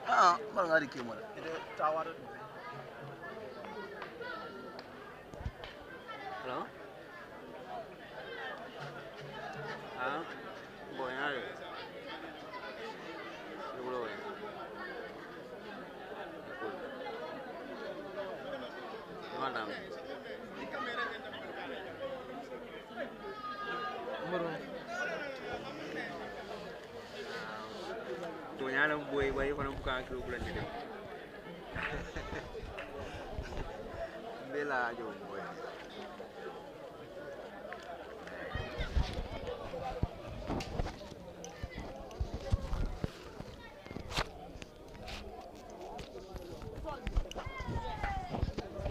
Ah, mal ngari ke mala. Ite tawar. Hello? Ah, boy, are you? Madam. Tunya lang boy ko nang buka ang bulan dito. Bela aja boy.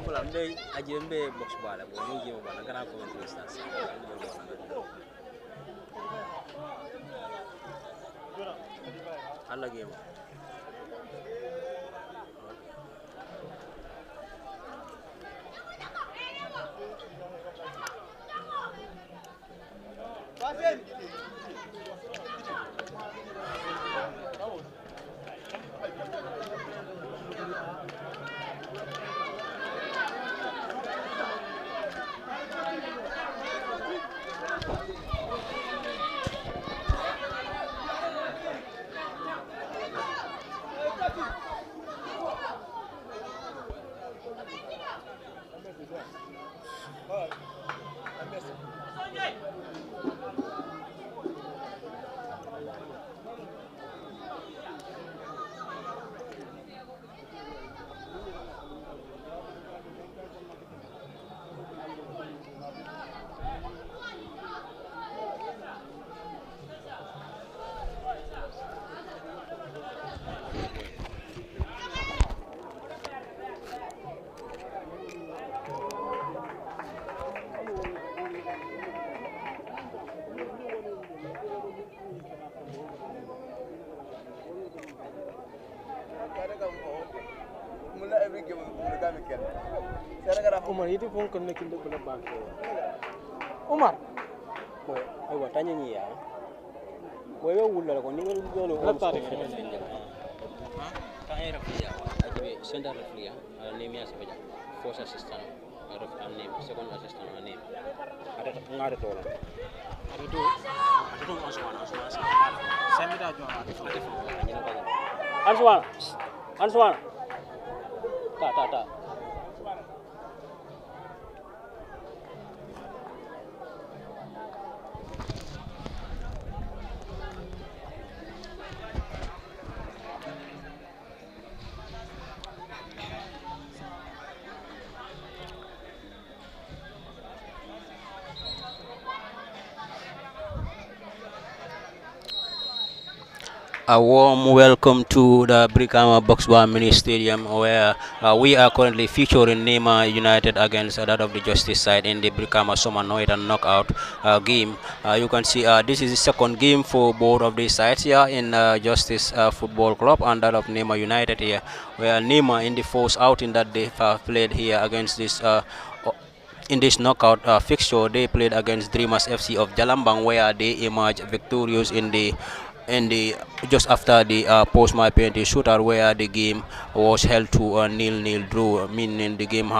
Mulam deh aja mbe box bala bo ni jima bala kana ko men stars. Allah game. Umar itu pun kena kintu pada bangke. Umar, boy, ayo tanya ni ya. Boy, ular kau ni kan lo. Lepas tarik. Kan era flia, aje center flia, name ya sebaja. First assistant, name, second assistant name. Ada ngada tu orang. Ada tu Answana. Saya minta jual. Answana. Tak. A warm welcome to the Brikama Boxbar Mini Stadium, where we are currently featuring Nema United against that of the Justice side in the Brikama Somanoida knockout game. You can see this is the second game for both of these sides here in Justice Football Club and that of Nema United here, where Nema in the first outing that they played here against this in this knockout fixture, they played against Dreamers FC of Jalambang, where they emerged victorious in the just after the post-match penalty shootout, where the game was held to a nil-nil draw, meaning the game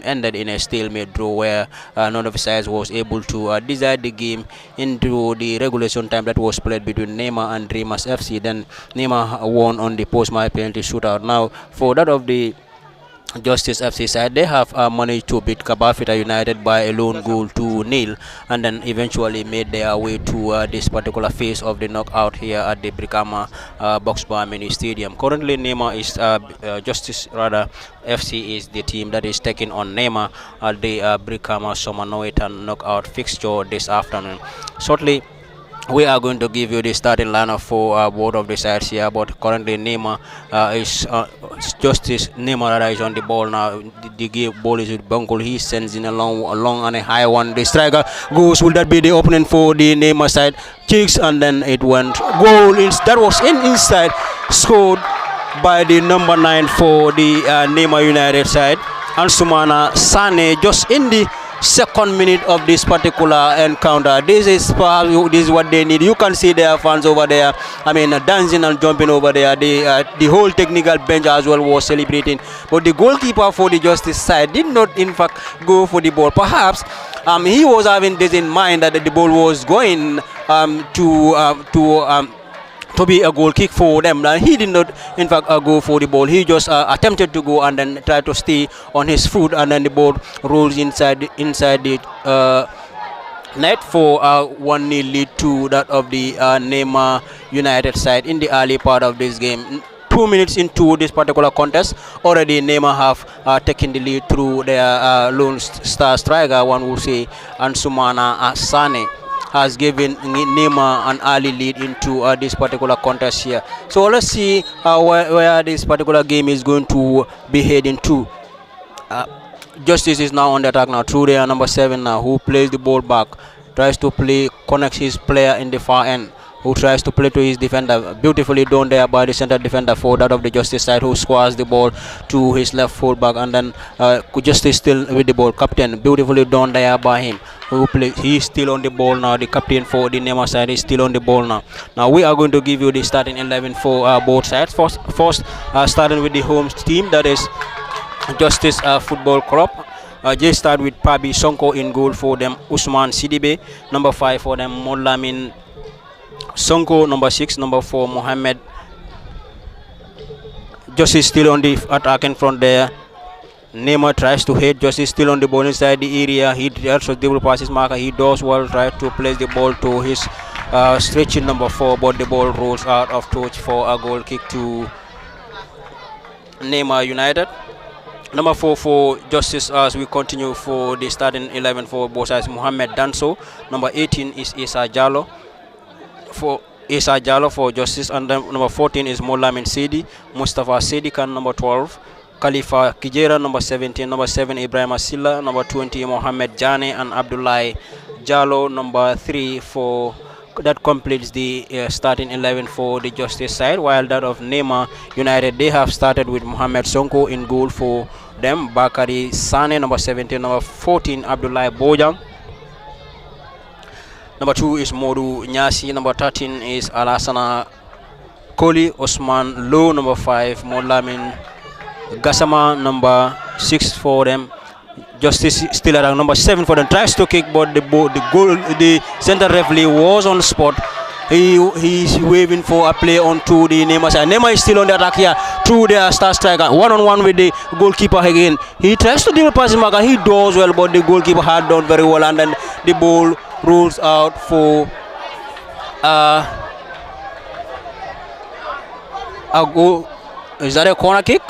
ended in a stalemate draw, where none of the sides was able to decide the game into the regulation time that was played between Nema and Dreamers FC. Then Nema won on the post-match penalty shootout. Now for that of the Justice FC side, they have managed to beat Kabafita United by a lone goal to nil, and then eventually made their way to this particular phase of the knockout here at the Brikama Boxbar Mini Stadium. Currently, Nema is FC is the team that is taking on Nema at the Brikama Somanoitan knockout fixture this afternoon. Shortly, we are going to give you the starting lineup for both of the sides here, but currently Nema is Justice Nema rather is on the ball now. The ball is with Bunkle. He sends in a long and a high one. The striker goes. Will that be the opening for the Nema side? Kicks, and then it went goal. That was inside, scored by the number 9 for the Nema United side, Ansumana Sane, just in the second minute of this particular encounter. This is what they need. You can see their fans over there. I mean, dancing and jumping over there. The whole technical bench as well was celebrating. But the goalkeeper for the Justice side did not, in fact, go for the ball. Perhaps he was having this in mind that the ball was going to be a goal kick for them. He did not, in fact, go for the ball. He just attempted to go and then try to stay on his foot, and then the ball rolls inside the net for 1-0 lead to that of the Nema United side in the early part of this game. 2 minutes into this particular contest, already Nema have taken the lead through their lone star striker, one will say, Ansumana Sane has given Nema an early lead into this particular contest here. So let's see where this particular game is going to be heading to. Justice is now on the attack now through their number 7 now, who plays the ball back, tries to connects his player in the far end, who tries to play to his defender. Beautifully done there by the center defender for that of the Justice side, who squares the ball to his left fullback, and then Justice still with the ball. Captain, beautifully done there by him. He is still on the ball now. The captain for the Nema side is still on the ball now. Now we are going to give you the starting 11 for both sides. First starting with the home team, that is Justice Football Club. They start with Pabi Sonko in goal for them. Usman Sidibe, number 5 for them. Molamin Sonko, number 6. Number 4, Mohammed. Justice still on the attack in front there. Nema tries to hit. Justice still on the ball inside the area. He also double passes marker. He does well, try to place the ball to his stretching number 4, but the ball rolls out of touch for a goal kick to Nema United. Number 4 for Justice as we continue for the starting 11 for both sides. Mohammed Danso. Number 18 is Isa Jallo for Justice, and then number 14 is Molamin Sedi. Mustafa Sedikan, number 12. Khalifa Kijera, number 17. Number 7, Ibrahim Asila. Number 20, Mohammed Jane and Abdullahi Jallo. Number 3 for that completes the starting 11 for the Justice side, while that of Nema United, they have started with Mohammed Sonko in goal for them. Bakari Sane, number 17. Number 14, Abdullahi Bojang. Number 2 is Modu Nyasi. Number 13 is Alasana Koli. Osman Low, number 5. Molamin Gassama, number 6 for them. Justice still around, number 7 for them. Tries to kick, but the center referee was on the spot. He's waving for a play onto the Nema side. Nema is still on the attack here through their star striker. One-on-one with the goalkeeper again. He tries to deal passing mark and he does well, but the goalkeeper had done very well, and then the ball rolls out for a goal. Is that a corner kick?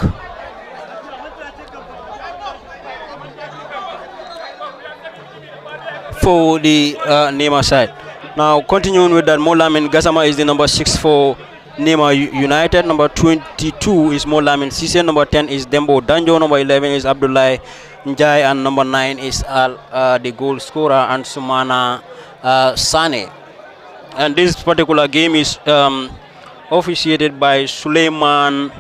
For the Nema side. Now continuing with that, Molamin Gassama is the number 6 for Nema United. Number 22 is Molamin Sise. Number 10 is Dembo Danjo. Number 11 is Abdullahi Njai, and number 9 is the goal scorer Ansumana Sane. And this particular game is officiated by Suleiman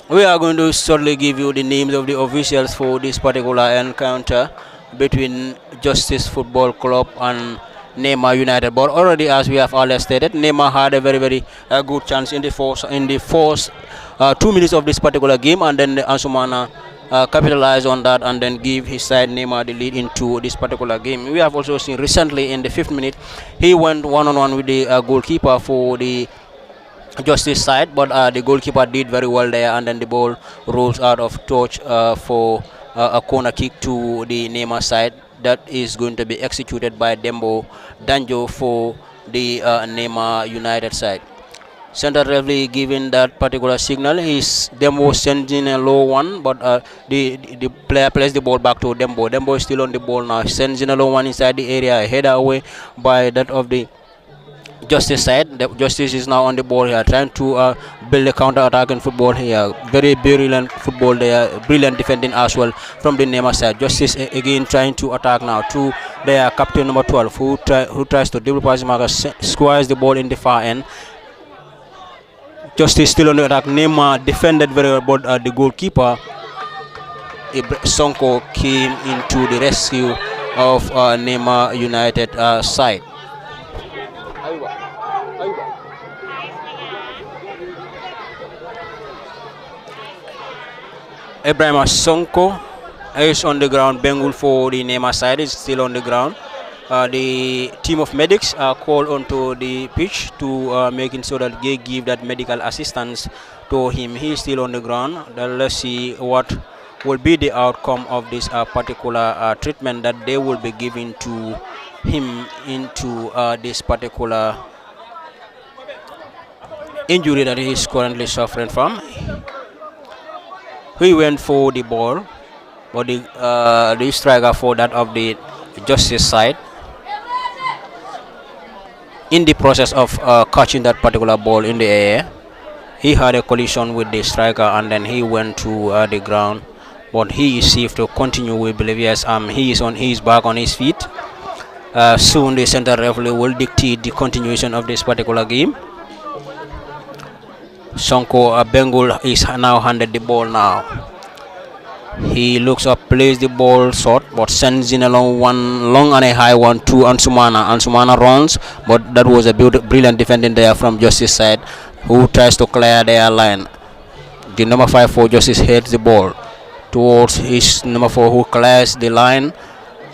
We are going to shortly give you the names of the officials for this particular encounter between Justice Football Club and Nema United. But already, as we have earlier stated, Nema had a very good chance in the first 2 minutes of this particular game, and then Ansumana capitalized on that and then give his side Nema the lead into this particular game. We have also seen recently in the 5th minute, he went one-on-one with the goalkeeper for the Justice side, but the goalkeeper did very well there, and then the ball rolls out of touch for a corner kick to the Nema side. That is going to be executed by Dembo Danjo for the Nema United side. Center referee giving that particular signal is Dembo sending a low one, but the player plays the ball back to Dembo. Dembo is still on the ball now, sends in a low one inside the area, header away by that of the Justice side. The Justice is now on the ball here, trying to build a counter-attacking football here. Very brilliant football there, brilliant defending as well from the Nema side. Justice again trying to attack now to their captain number 12, who tries to double pass marker, squares the ball in the far end. Justice still on the attack. Nema defended very well, but the goalkeeper Sonko came into the rescue of Nema United side. Ibrahim Sonko is on the ground. Bengal for the Nema side is still on the ground. The team of medics are called onto the pitch to making sure that they give that medical assistance to him. He is still on the ground. Then let's see what will be the outcome of this particular treatment that they will be giving to him into this particular injury that he is currently suffering from. He went for the ball, but the striker for that of the Justice side, in the process of catching that particular ball in the air, he had a collision with the striker and then he went to the ground. But he is safe to continue, we believe. Yes, he is back on his feet. Soon the center referee will dictate the continuation of this particular game. Sonko Bengal is now handed the ball now. He looks up, plays the ball short, but sends in a long and a high one to Ansumana. Ansumana runs, but that was a brilliant defending there from Justice side, who tries to clear their line. The number 5 for Justice heads the ball towards his number 4, who clears the line.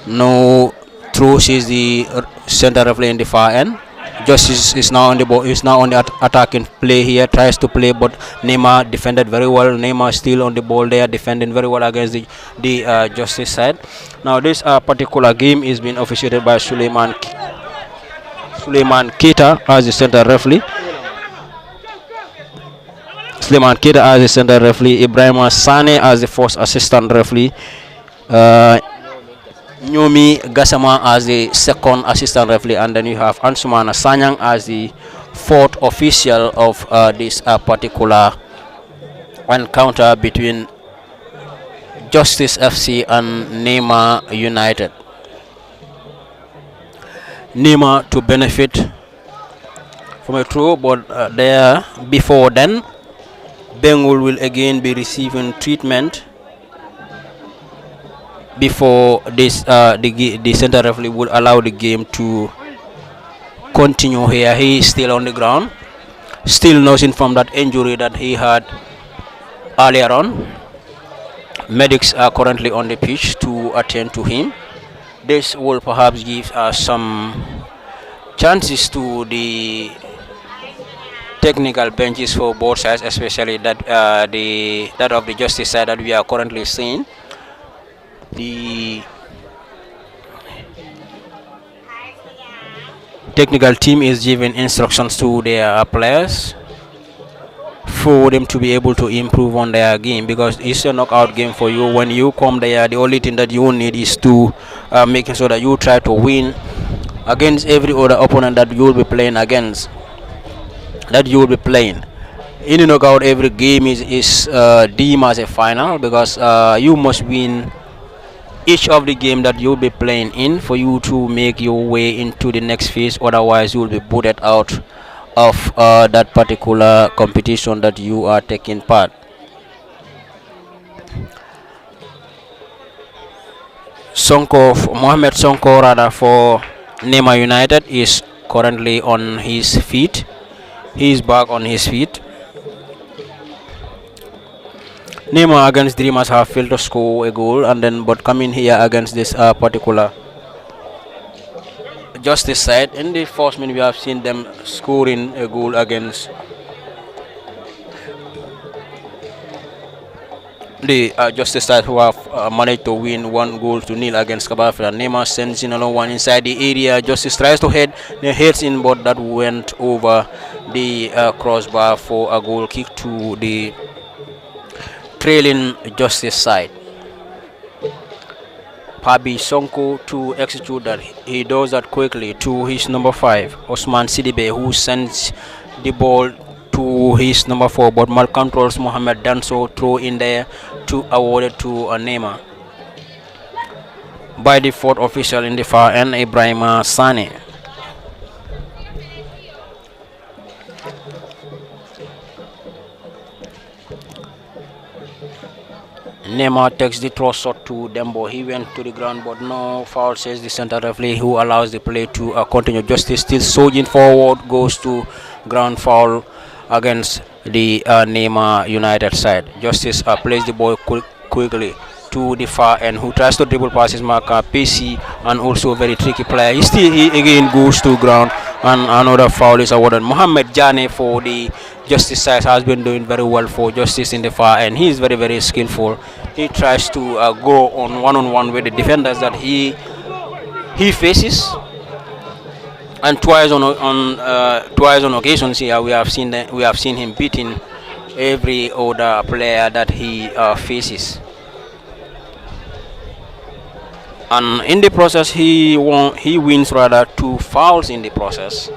No throws is the center referee in the far end. Justice is now on the ball. Is now on the attacking play here. Tries to play, but Nema defended very well. Nema still on the ball there, defending very well against the Justice side. Now this particular game is being officiated by Suleiman Keita as the center referee. Suleiman Keita as the center referee. Ibrahim Sane as the first assistant referee. Nyomi Gassama as the second assistant referee, and then you have Ansumana Sanyang as the fourth official of this particular encounter between Justice FC and Nema United. Nema to benefit from a throw, but there before then, Bengal will again be receiving treatment before this the center referee will allow the game to continue here. He is still on the ground, still nursing from that injury that he had earlier on. Medics are currently on the pitch to attend to him. This will perhaps give some chances to the technical benches for both sides, especially that that of the Justice side that we are currently seeing. The technical team is giving instructions to their players for them to be able to improve on their game, because it's a knockout game for you. When you come there, the only thing that you need is to making sure that you try to win against every other opponent that you will be playing against, in a knockout. Every game is deemed as a final, because you must win each of the game that you'll be playing in for you to make your way into the next phase. Otherwise, you will be booted out of that particular competition that you are taking part. Mohamed Sonko rather for Nema United is currently on his feet. He is back on his feet. Nema against Dreamers have failed to score a goal, and then but coming here against this particular Justice side, in the first minute we have seen them scoring a goal against the Justice side, who have managed to win 1-0 against Kabafra. Nema sends in another one inside the area. Justice tries to heads in, but that went over the crossbar for a goal kick to the trailing Justice side. Pabi Sonko to execute that. He does that quickly to his number 5, Osman Sidibe, who sends the ball to his number 4, but malcontrols Mohamed Danso, throw in there to awarded to Nema by the 4th official in the far end, Ibrahima Sane. Nema takes the throw shot to Dembo. He went to the ground, but no foul, says the center referee, who allows the play to continue. Justice still surging forward, goes to ground foul against the Nema United side. Justice plays the ball quickly to the far end, who tries to dribble past his marker, PC, and also a very tricky player. He again goes to ground, and another foul is awarded. Mohamed Jane for the Justice side has been doing very well for Justice in the far end. He is very, very skillful. He tries to go on one-on-one with the defenders that he faces, and twice on occasions here we have seen him beating every other player that he faces. And in the process, he wins rather 2 fouls in the process.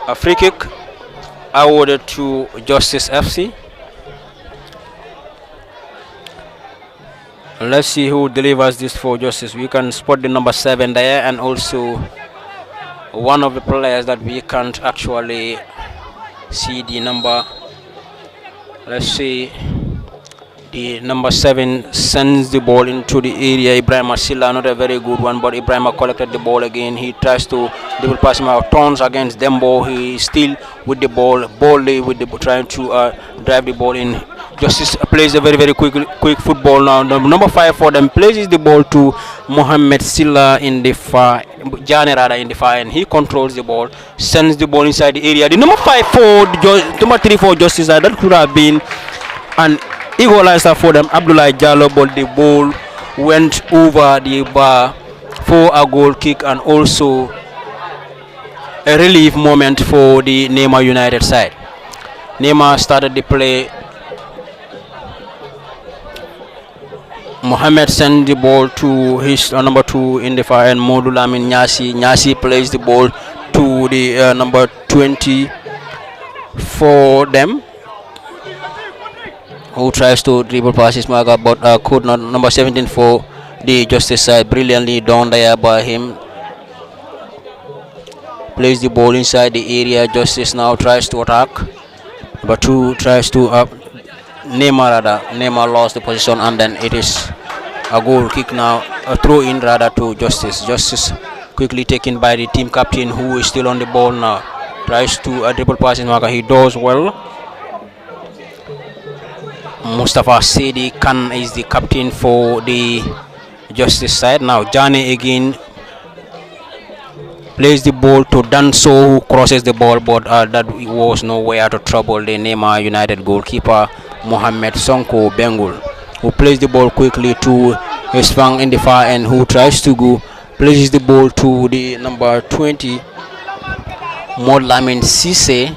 A free kick awarded to Justice FC. Let's see who delivers this for Justice. We can spot the number 7 there, and also one of the players that we can't actually see the number. Let's see. The number 7 sends the ball into the area. Ibrahima Silla, not a very good one, but Ibrahima collected the ball again. He tries to double pass him out, turns against Dembo. He is still with the ball, boldly with the trying to drive the ball in. Justice plays a very, very quick football now. The number 5 for them places the ball to Mohamed Silla in the far, Jane rather, in the far, and he controls the ball, sends the ball inside the area. The number 3 for Justice, that could have been an equalizer for them, Abdullah Jallo, but the ball went over the bar for a goal kick, and also a relief moment for the Nema United side. Nema started the play. Mohamed sent the ball to his number 2 in the far end, Modou Lamine Nyasi. Nyasi plays the ball to the number 20 for them, who tries to dribble past his marker, but could not. Number 17 for the Justice side, brilliantly done there by him. Plays the ball inside the area. Justice now tries to attack, but 2 tries to Nema lost the position, and then it is a goal kick now, a throw in rather to Justice. Justice quickly taken by the team captain, who is still on the ball now. Tries to dribble past his marker. He does well. Mustafa Sedi Khan is the captain for the Justice side. Now Jane again plays the ball to Danso, who crosses the ball, but that was nowhere to trouble the Nema United goalkeeper Mohamed Sonko Bengul, who plays the ball quickly to his fang in the far end, who tries to go, places the ball to the number 20 Modlamin Cisse.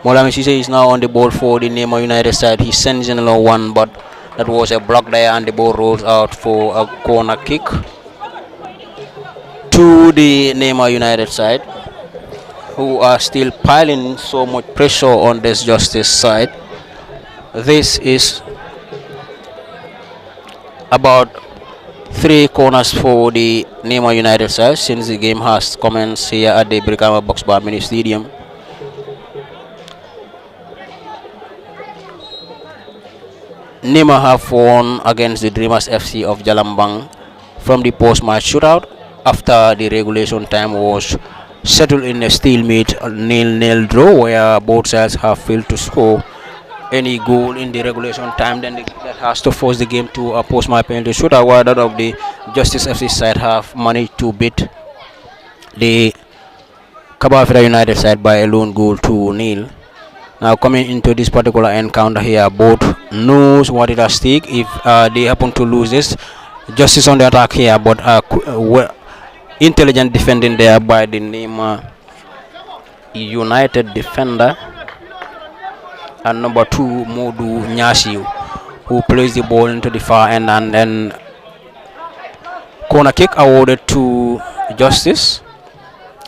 Modlamin Cisse is now on the ball for the Nema United side. He sends in another one, but that was a block there, and the ball rolls out for a corner kick to the Nema United side, who are still piling so much pressure on this Justice side. This is about 3 corners for the Nema United side since the game has commenced here at the Brikama Box Bar Mini Stadium. Nema have won against the Dreamers FC of Jalambang from the post-match shootout after the regulation time was settled in a stalemate, a nil-nil draw, where both sides have failed to score any goal in the regulation time. Then that has to force the game to a post-match penalty shootout, while that of the Justice FC side have managed to beat the Kabafira United side by a lone goal to nil. Now coming into this particular encounter here, both knows what it has stake if they happen to lose this. Justice on the attack here, but intelligent defending there by the Nema United defender, and number 2 Modou Nyasi, who plays the ball into the far end, and then Corner kick awarded to Justice.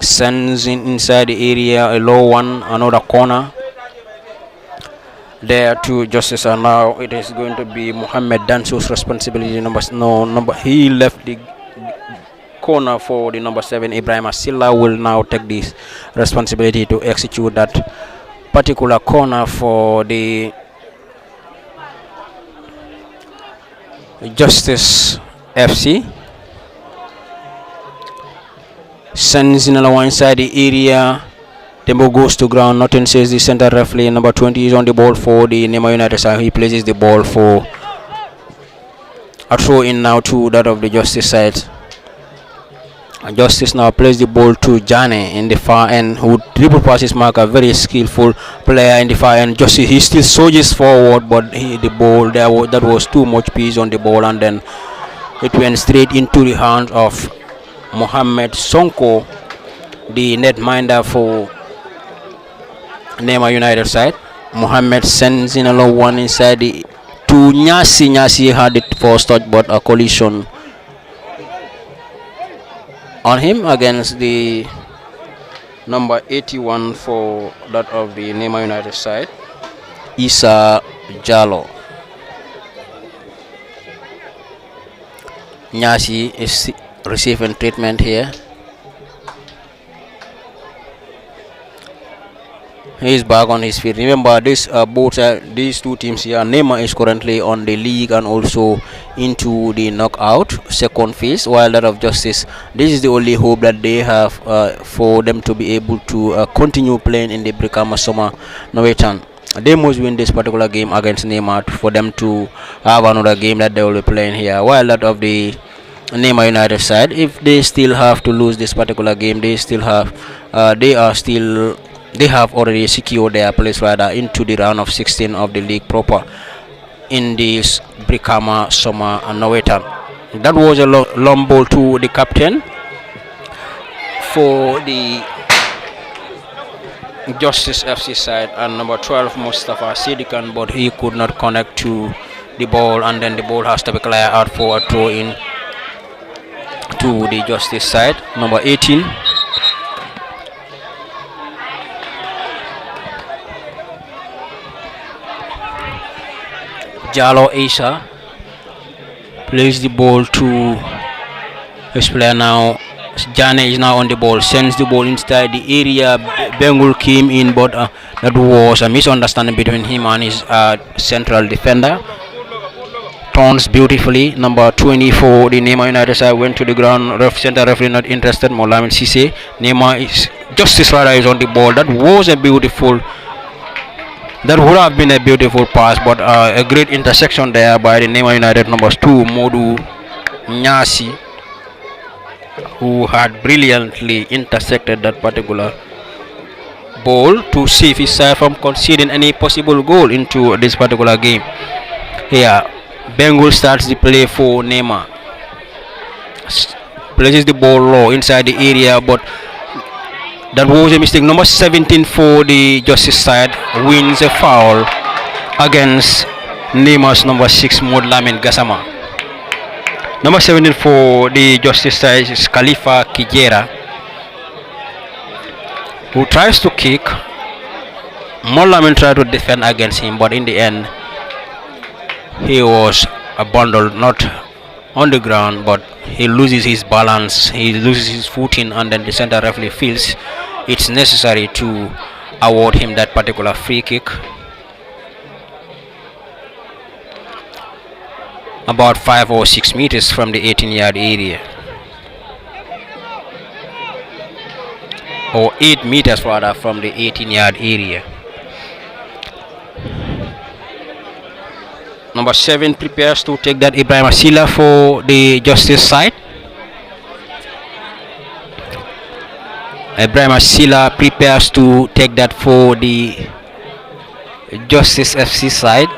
Sends in inside the area a low one, another corner there to Justice, and now it is going to be Mohammed Danso's responsibility. He left the corner for the number 7. Ibrahim Asila will now take this responsibility to execute that particular corner for the Justice FC. Sends in one inside the area. Tembo goes to ground. Nothing says the center referee. Number 20 is on the ball for the Nema United side. He places the ball for a throw in now to that of the Justice side. And Justice now plays the ball to Jane in the far end, who triple passes mark, a very skillful player in the far end. Justice, he still surges forward, but the ball there that was too much pace on the ball, and then it went straight into the hands of Mohammed Sonko, the netminder for Nema United side. Mohammed sends in a low one inside the to Nyasi. Nyasi had it first touch, but a collision on him against the number 81 for that of the Nema United side, Isa Jalo. Nyasi is receiving treatment here. He is back on his feet. Remember, these two teams here. Nema is currently on the league and also into the knockout second phase, while that of Justice, this is the only hope that they have for them to be able to continue playing in the Brikama Summer Norwegian. They must win this particular game against Nema for them to have another game that they will be playing here, while that of the Nema United side, if they still have to lose this particular game, they have already secured their place rather into the round of 16 of the league proper in this Brikama Summer Norwegian. That was a long ball to the captain for the Justice FC side, and number 12 Mustafa Sidikan, but he could not connect to the ball, and then the ball has to be cleared out for a throw in to the Justice side. Number 18 Jalo Isa plays the ball to his player now. Jane is now on the ball, sends the ball inside the area. Bengal came in, but that was a misunderstanding between him and his central defender. Turns beautifully. Number 24, the Nema United side, went to the ground. Center referee not interested. Molamin Sise. Nema is Justice rather is on the ball. That would have been a beautiful pass, but a great intersection there by the Nema United numbers 2, Modu Nyasi, who had brilliantly intersected that particular ball to save his side from conceding any possible goal into this particular game. Here, Bengal starts the play for Nema. Places the ball low inside the area, but that was a mistake. Number 17 for the Justice side wins a foul against Nema's number 6, Modlamin Gassama. Number 17 for the Justice side is Khalifa Kijera, who tries to kick. Modlamin tried to defend against him, but in the end, he was bundled, not on the ground, but he loses his balance, he loses his footing, and then the center referee feels it's necessary to award him that particular free kick about 5 or 6 meters from the 18-yard area, or 8 meters rather from the 18-yard area. Number 7 prepares to take that, Ibrahim Asila for the Justice side. Ibrahim Asila prepares to take that for the Justice FC side.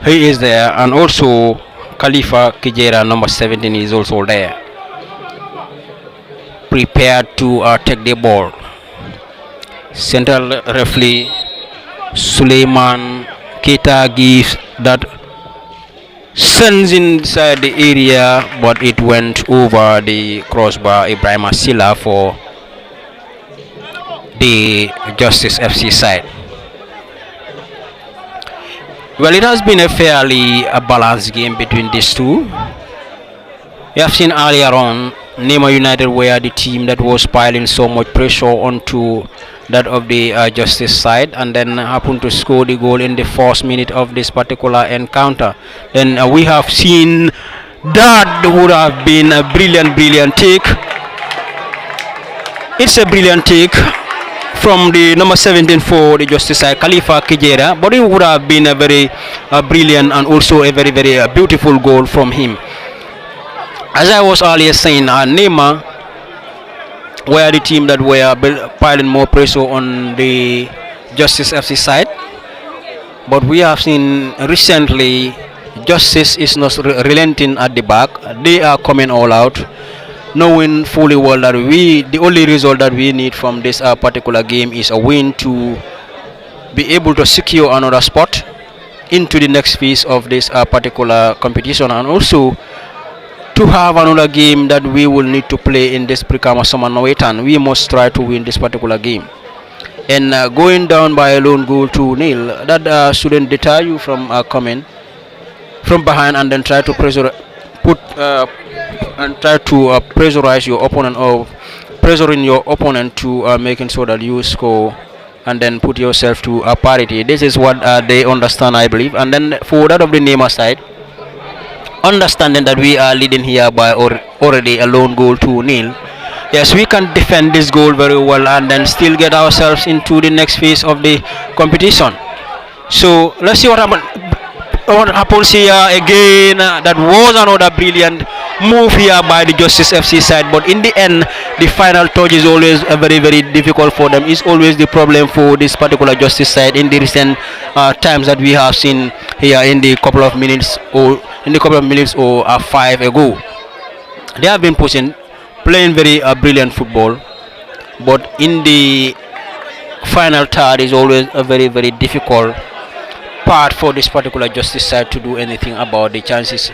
He is there, and also Khalifa Kijera, number 17, is also there, prepared to take the ball. Central referee Suleiman Keita gives that sends inside the area, but it went over the crossbar. Ibrahim Silla for the Justice FC side. Well, it has been a fairly balanced game between these two. You have seen earlier on, Nema United were the team that was piling so much pressure onto that of the Justice side, and then happened to score the goal in the first minute of this particular encounter. Then we have seen that would have been a brilliant take. It's a brilliant take from the number 17 for the Justice side, Khalifa Kijera, but it would have been a very brilliant and also a very beautiful goal from him. As I was earlier saying, Nema were the team that were piling more pressure on the Justice FC side, but we have seen recently Justice is not relenting at the back. They are coming all out, knowing fully well that the only result that we need from this particular game is a win to be able to secure another spot into the next phase of this particular competition, and also to have another game that we will need to play in this Brikama Summer Norwegian. We must try to win this particular game, and going down by a lone goal to nil, that shouldn't deter you from coming from behind and then try to pressurize your opponent, or pressuring your opponent to making sure that you score and then put yourself to a parity. This is what they understand, I believe. And then for that of the Nema side, understanding that we are leading here by already a lone goal to nil, yes, we can defend this goal very well and then still get ourselves into the next phase of the competition. So let's see what happens here again. That was another brilliant move here by the Justice FC side, but in the end the final touch is always very difficult for them. It's always the problem for this particular Justice side in the recent times that we have seen here in the couple of minutes or 5 ago. They have been playing very brilliant football, but in the final third is always a very difficult part for this particular Justice side to do anything about the chances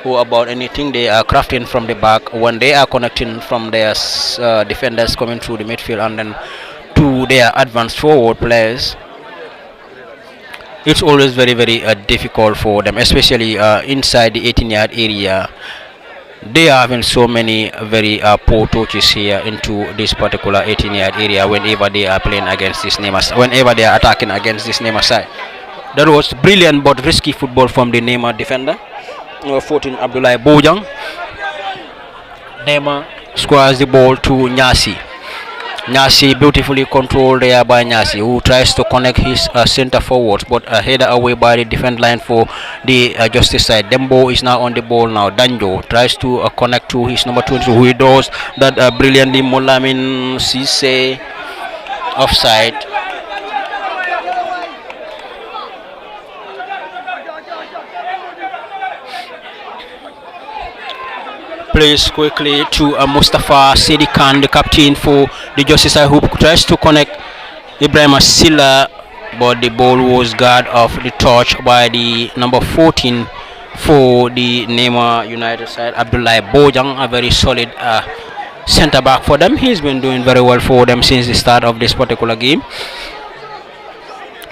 or about anything they are crafting from the back when they are connecting from their defenders coming through the midfield and then to their advanced forward players. It's always very difficult for them, especially inside the 18-yard area. They are having so many very poor touches here into this particular 18-yard area whenever they are playing against this Nema, whenever they are attacking against this Nema side. That was brilliant but risky football from the Nema defender, number 14 Abdullah Bojang. Nema squares the ball to Nyasi. Nyasi beautifully controlled there by Nyasi, who tries to connect his center forwards, but headed away by the defense line for the Justice side. Dembo is now on the ball now. Danjo tries to connect to his number 22, who he does that brilliantly. Molamin Sise offside. Plays quickly to Mustafa Sidi Khan, the captain for the Justice side, who tries to connect Ibrahim Silla, but the ball was guarded off the touch by the number 14 for the Nema United side, Abdullah Bojang, a very solid centre back for them. He's been doing very well for them since the start of this particular game.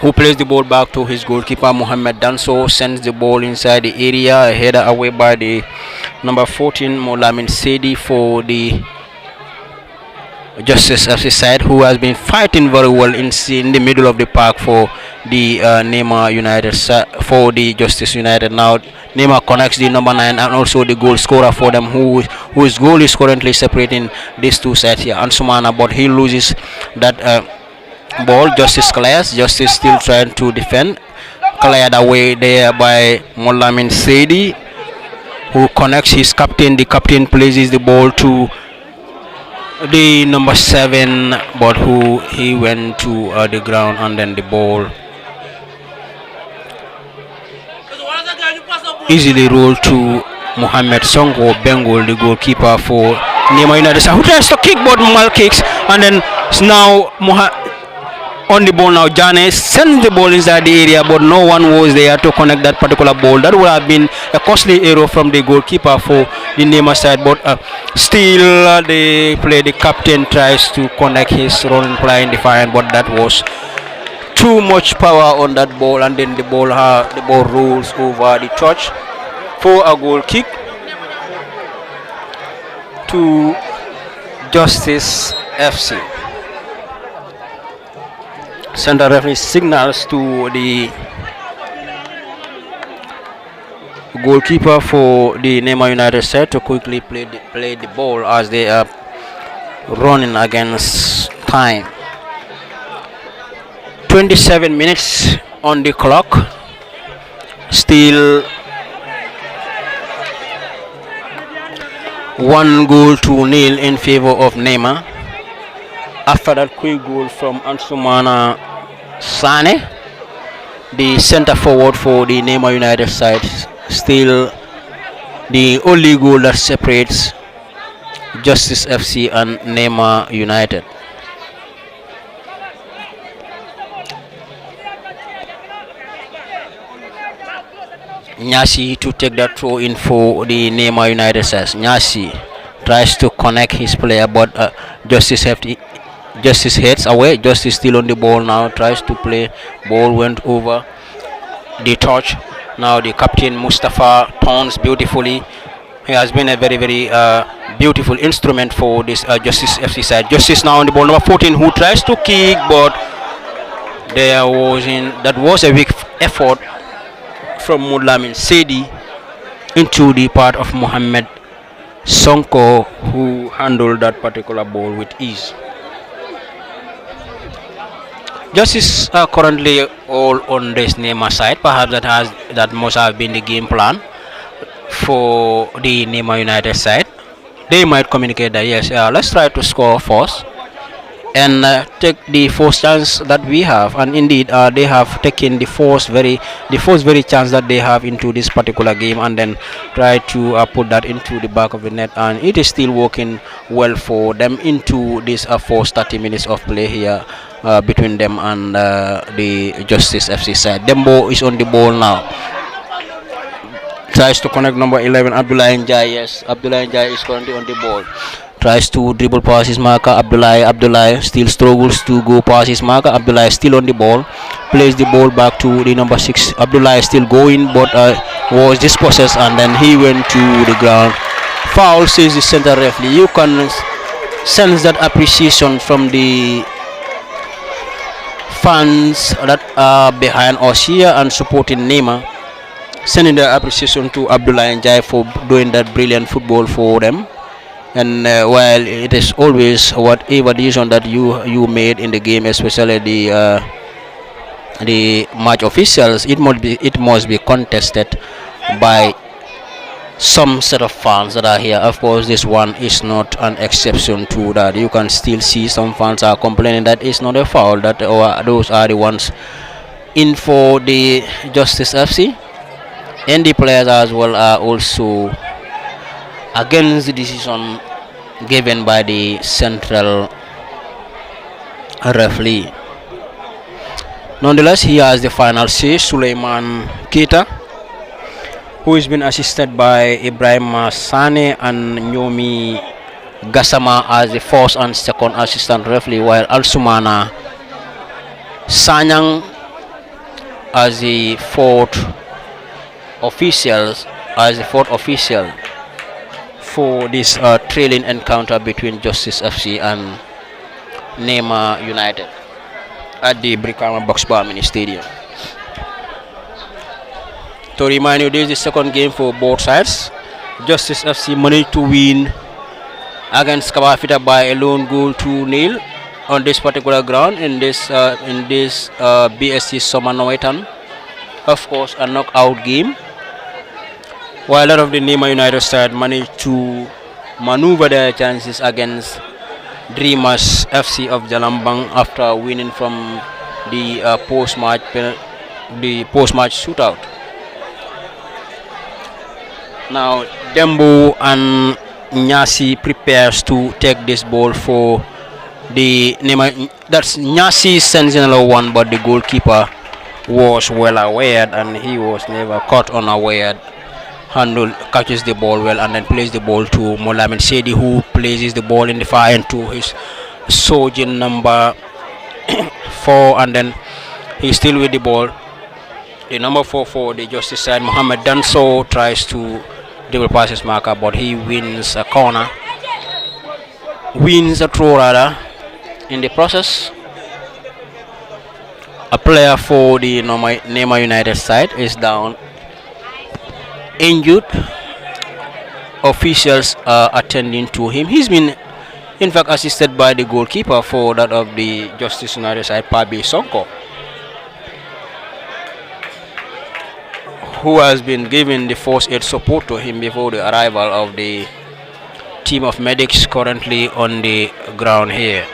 Who plays the ball back to his goalkeeper Mohamed Danso, sends the ball inside the area, a header away by the number 14 Molamin Sedi for the Justice FC side, who has been fighting very well in the middle of the park for the Nema United for the Justice United. Now Nema connects the number 9 and also the goal scorer for them, whose goal is currently separating these two sides here, Ansumana, but he loses that ball. Justice clears. Justice still trying to defend, cleared away there by Molamin Sedi, who connects his captain. The captain places the ball to the number 7, but he went to the ground, and then the ball easily rolled to Mohamed Songo Bengal, the goalkeeper for Nema United, who tries to kick, but Mal kicks, and then now on the ball now. Jane sends the ball inside the area, but no one was there to connect that particular ball. That would have been a costly error from the goalkeeper for the Nema side, but still the captain tries to connect his running play in defiant, but that was too much power on that ball, and then the ball rolls over the touch for a goal kick to Justice FC. Center referee signals to the goalkeeper for the Nema United side to quickly play the ball as they are running against time. 27 minutes on the clock. Still 1-0 in favor of Nema. After that quick goal from Ansumana Sane, the center forward for the Nema United side, still the only goal that separates Justice FC and Nema United. Nyasi to take that throw in for the Nema United side. Nyasi tries to connect his player, but Justice heads away. Justice still on the ball now, tries to play. Ball went over the touch. Now the captain Mustafa turns beautifully. He has been a very beautiful instrument for this Justice FC side. Justice now on the ball, number 14, who tries to kick, but that was a weak effort from Mulamin Sedi into the part of Mohammed Sonko, who handled that particular ball with ease. Justice are currently all on this Nema side. Perhaps that must have been the game plan for the Nema United side. They might communicate that yes, let's try to score first and take the first chance that we have. And indeed, they have taken the first very chance that they have into this particular game, and then try to put that into the back of the net. And it is still working well for them into this first 30 minutes of play here. Between them and the Justice FC side. Dembo is on the ball now. Tries to connect number 11, Abdullah Njai. Yes, Abdullah Njai is currently on the ball. Tries to dribble past his marker. Abdullah still struggles to go past his marker. Abdullah is still on the ball. Plays the ball back to the number 6. Abdullah is still going, but was dispossessed, and then he went to the ground. Foul, says the center referee. You can sense that appreciation from the fans that are behind us here and supporting Nema, sending their appreciation to Abdullah Njai for doing that brilliant football for them. And while it is always whatever decision that you made in the game, especially the match officials, it must be contested by some set of fans that are here. Of course, this one is not an exception to that. You can still see some fans are complaining that it's not a foul, that those are the ones in for the Justice FC, and the players as well are also against the decision given by the central referee. Nonetheless, he has the final say. Suleiman Keita, who has been assisted by Ibrahim Sane and Nyomi Gassama as the first and second assistant referee, while Alsumana Sanyang as the fourth official for this trailing encounter between Justice FC and Nema United at the Brikama Boxbar Mini Stadium. To remind you, this is the second game for both sides. Justice FC managed to win against Kabafita by a lone goal 2-0 on this particular ground in this BSC Summer Northern. Of course, a knockout game. While a lot of the Nema United side managed to maneuver their chances against Dreamers FC of Jalambang after winning from the post-match shootout. Now Dembo and Nyasi prepares to take this ball for The that's Nyasi Sentinel one, but the goalkeeper was well aware and he was never caught unaware. Handle catches the ball well and then plays the ball to Molamin Sedi, who places the ball in the far end to his Sojin number 4, and then he's still with the ball. The number 4 for the Justice side, Mohammed Danso, tries to double pass his marker, but he wins a corner, wins a throw rather. In the process, a player for the Nema United side is down, injured. Officials are attending to him. He's been, in fact, assisted by the goalkeeper for that of the Justice United side, Pabi Sonko, who has been giving the first aid support to him before the arrival of the team of medics currently on the ground here.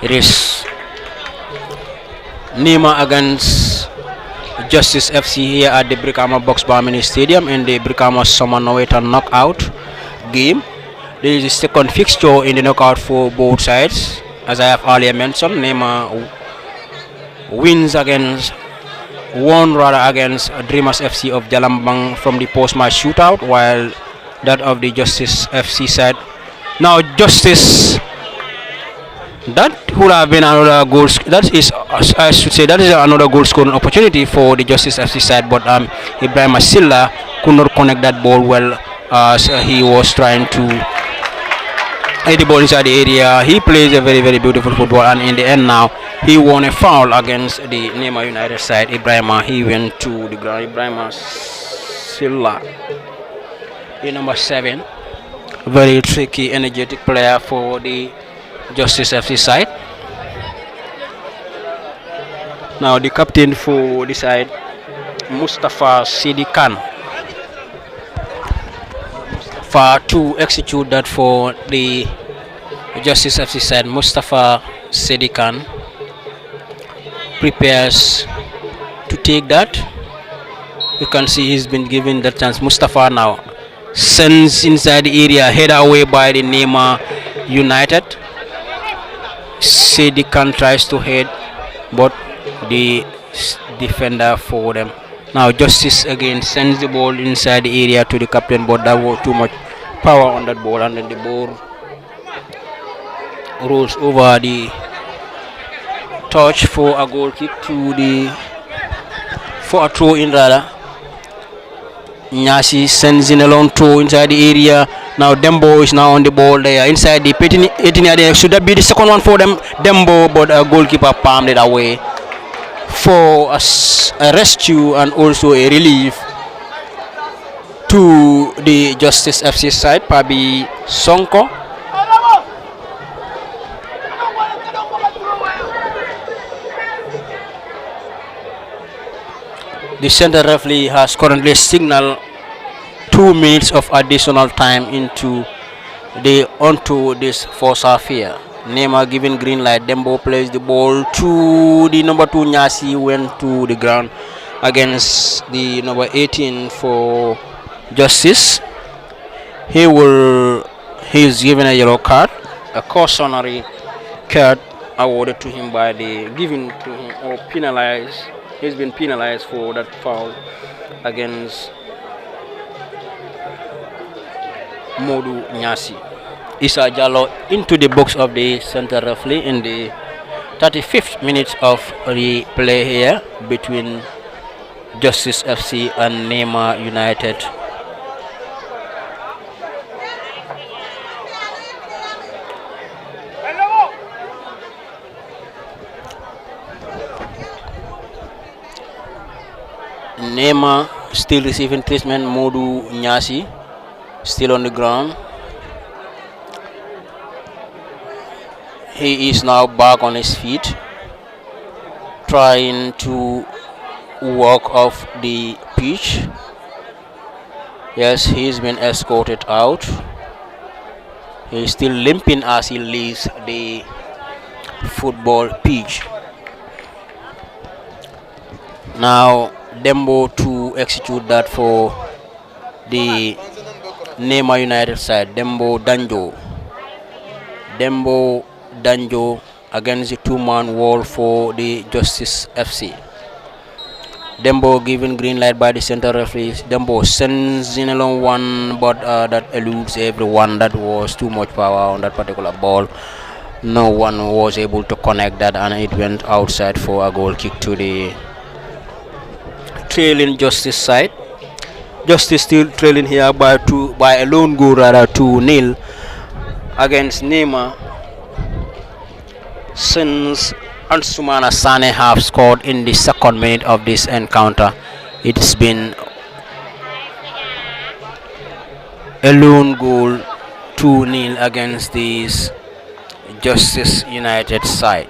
It is Nema against Justice FC here at the Brikama Box Bar Mini Stadium in the Brikama Summer Northern Knockout game. This is the second fixture in the knockout for both sides. As I have earlier mentioned, Nema wins against Dreamers FC of Jalambang from the post-match shootout, while that of the Justice FC side. Now Justice, that would have been another goal. That is, I should say, that is another goal scoring opportunity for the Justice FC side. But Ibrahim Asilla could not connect that ball well as he was trying to hit the ball inside the area. He plays a very beautiful football, and in the end now he won a foul against the Nema United side. Ibrahima, he went to the ground. Ibrahima Silla, the number 7, very tricky, energetic player for the Justice FC side. Now the captain for the side, Mustafa Sidi Khan. Mustafa to execute that for the Justice FC side. Mustafa Sidi Khan prepares to take that. You can see he's been given that chance. Mustafa now sends inside the area, head away by the Nema United. Sidi Khan tries to head, but the defender for them. Now Justice again sends the ball inside the area to the captain, but that was too much power on that ball, and then the ball rolls over the touch for a goal kick for a throw in rather. Nyasi sends in a long throw inside the area. Now Dembo is now on the ball there inside the 18 area. Should that be the second one for them? Dembo, but a goalkeeper palmed it away for a rescue and also a relief to the Justice FC side, Pabi Sonko. The center referee has currently signaled 2 minutes of additional time onto this first half here. Nema giving green light. Dembo plays the ball to the number 2 Nyasi, went to the ground against the number 18 for Justice. He's given a yellow card, a cautionary card awarded to him by the given to him or penalized. He's been penalized for that foul against Modu Nyasi. Issa Jallo into the box of the center referee in the 35th minute of the play here between Justice FC and Nema United. Nema still receiving treatment. Modu Nyasi still on the ground. He is now back on his feet, trying to walk off the pitch. Yes, he's been escorted out. He's still limping as he leaves the football pitch. Now Dembo to execute that for the Nema United side, Dembo Danjo against the two-man wall for the Justice FC. Dembo given green light by the center referee. Dembo sends in along one, but that eludes everyone. That was too much power on that particular ball. No one was able to connect that, and it went outside for a goal kick to the trailing Justice side. Justice still trailing here by a lone goal, rather 2-0 against Nema, since Ansumana Sane have scored in the second minute of this encounter. It's been a lone goal, 2-0 against this Justice United side.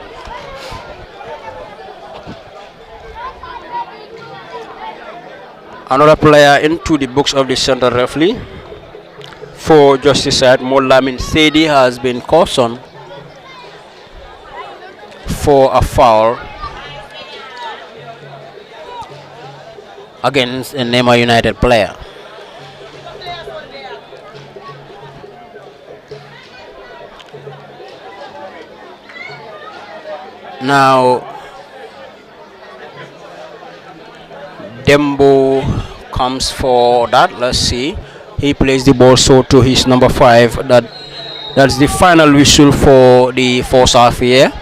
Another player into the books of the center referee for Justice side, Molamin Sedi, has been cautioned for a foul against a Nema United player. Now Dembo comes for that. Let's see. He plays the ball so to his number 5. That's the final whistle for the first half here.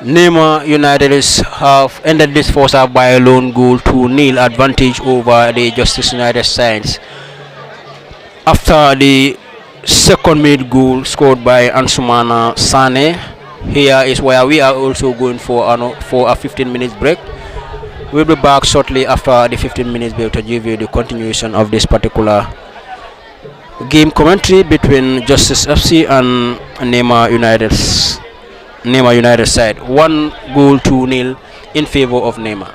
Nema United have ended this first half by a lone goal, 2-0 advantage over the Justice United sides. After the second mid goal scored by Ansumana Sane, here is where we are also going for a 15 minutes break. We'll be back shortly after the 15 minutes break to give you the continuation of this particular game commentary between Justice FC and Nema United side. 1 goal, 2-0 in favor of Nema.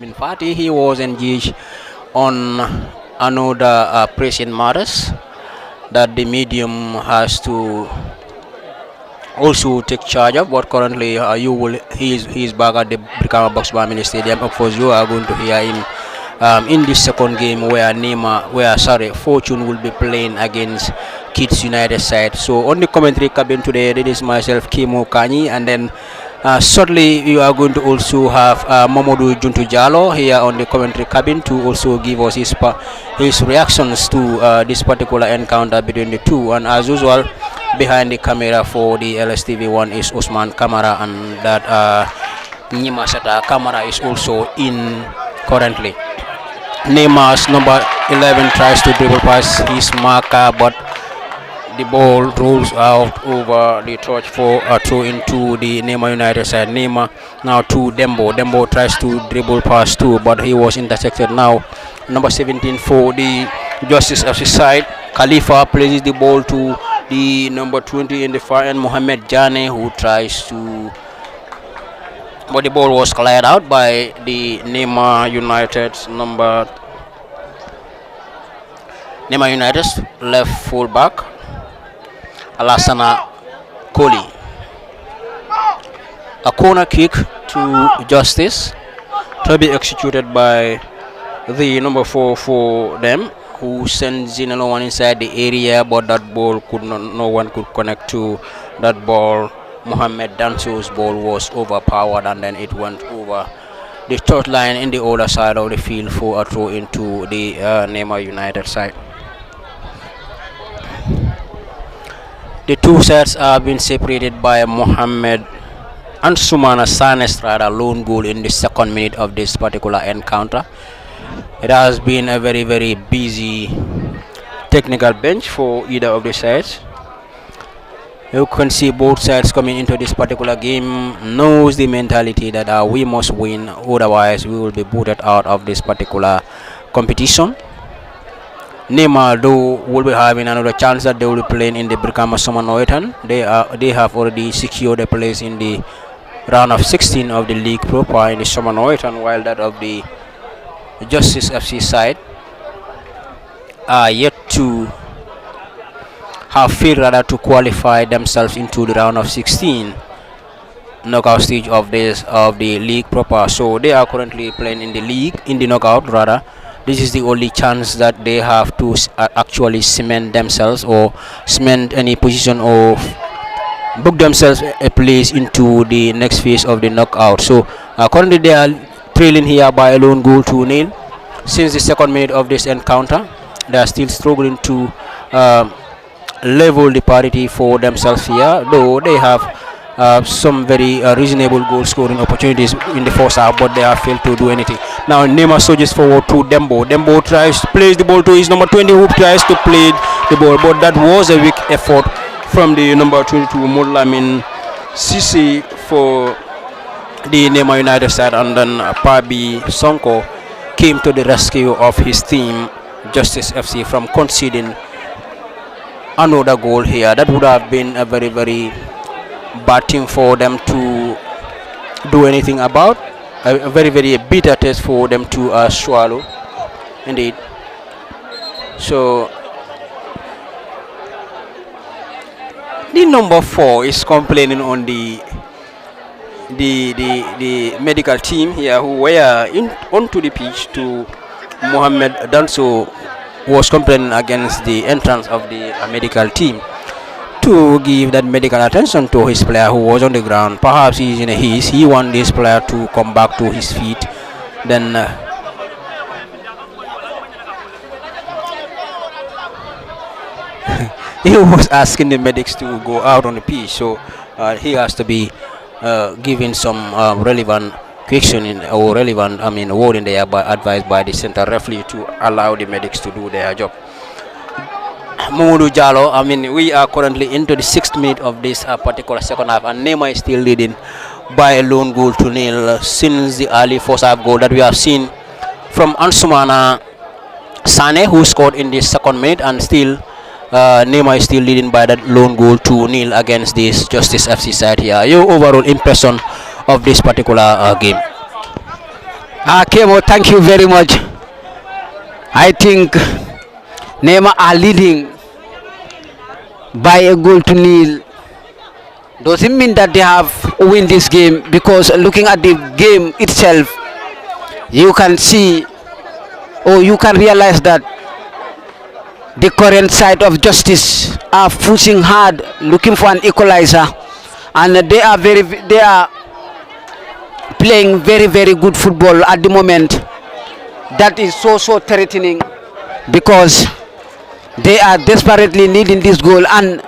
In fact, he was engaged on another pressing matters that the medium has to also take charge of. But currently, he is back at the Brikama Box Mini Stadium. Of course, you are going to hear him in this second game where Fortune will be playing against Kids United side. So on the commentary cabin today, it is myself, Kimo Kanyi, and then shortly you are going to also have Mamadou Juntu Jalo here on the commentary cabin to also give us his reactions to this particular encounter between the two. And as usual, behind the camera for the LSTV1 is Usman Kamara, and that Nima Sata Kamara is also in currently. Neymar's number 11 tries to dribble past his marker, but the ball rolls out over the touch for a throw into the Nema United side. Neymar now to Dembo. Dembo tries to dribble past too, but he was intercepted now. Number 17 for the Justice FC side. Khalifa places the ball to the number 20 in the far end, Mohamed Jane, who tries to, but the ball was cleared out by the Nema United's left fullback Alassana Koli. A corner kick to Justice to be executed by the number 4 for them, who sends in another one inside the area, but that ball no one could connect to that ball. Mohamed Danso's ball was overpowered, and then it went over the third line in the other side of the field for a throw into the Nema United side. The two sides have been separated by Mohamed and Sumana Sanes lone goal in the second minute of this particular encounter. It has been a very, very busy technical bench for either of the sides. You can see both sides coming into this particular game knows the mentality that we must win, otherwise we will be booted out of this particular competition. Nema though will be having another chance that they will be playing in the Brikama Summer Northern. They have already secured a place in the round of 16 of the league proper in the Summer Northern, while that of the Justice FC side are yet to have failed rather to qualify themselves into the round of 16 knockout stage of the league proper. So they are currently playing in the league, in the knockout rather. This is the only chance that they have to actually cement themselves or cement any position or book themselves a place into the next phase of the knockout. So currently they are trailing here by a lone goal to nil. Since the second minute of this encounter, they are still struggling to level the parity for themselves here, though they have some very reasonable goal scoring opportunities in the first half, but they have failed to do anything. Now Nema surges forward to Dembo. Dembo tries to place the ball to his number 20, who tries to play the ball, but that was a weak effort from the number 22 Mulamin Sisi for the Nema United side, and then Pabi Sonko came to the rescue of his team Justice FC from conceding another goal here. That would have been a very, very bad thing for them to do anything about, a very, very bitter test for them to swallow. indeed. So the number 4 is complaining on the medical team here who were onto the pitch to Mohamed Danso was complaining against the entrance of the medical team to give that medical attention to his player who was on the ground. Perhaps he's in a haze. He wants this player to come back to his feet. Then he was asking the medics to go out on the pitch, so he has to be given some relevant question or relevant, wording there, by advised by the center referee to allow the medics to do their job. Mamadou Jallo, we are currently into the 6th minute of this particular second half, and Nema is still leading by a lone goal to nil since the early first half goal that we have seen from Ansumana Sane, who scored in the 2nd minute, and still Nema is still leading by that lone goal to nil against this Justice FC side here. Your overall impression of this particular game? Kemo, thank you very much. I think Nema are leading by a goal to nil. Doesn't mean that they have win this game, because looking at the game itself, you can see or you can realize that the current side of Justice are pushing hard, looking for an equalizer, and they are playing very good football at the moment. That is so threatening, because they are desperately needing this goal, and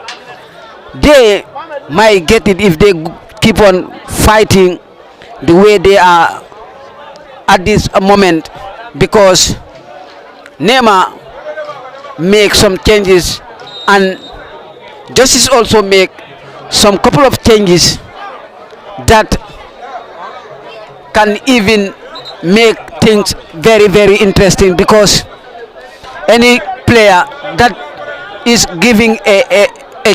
they might get it if they keep on fighting the way they are at this moment, because Nema make some changes and Justice also make some couple of changes that can even make things very interesting, because any player that is giving a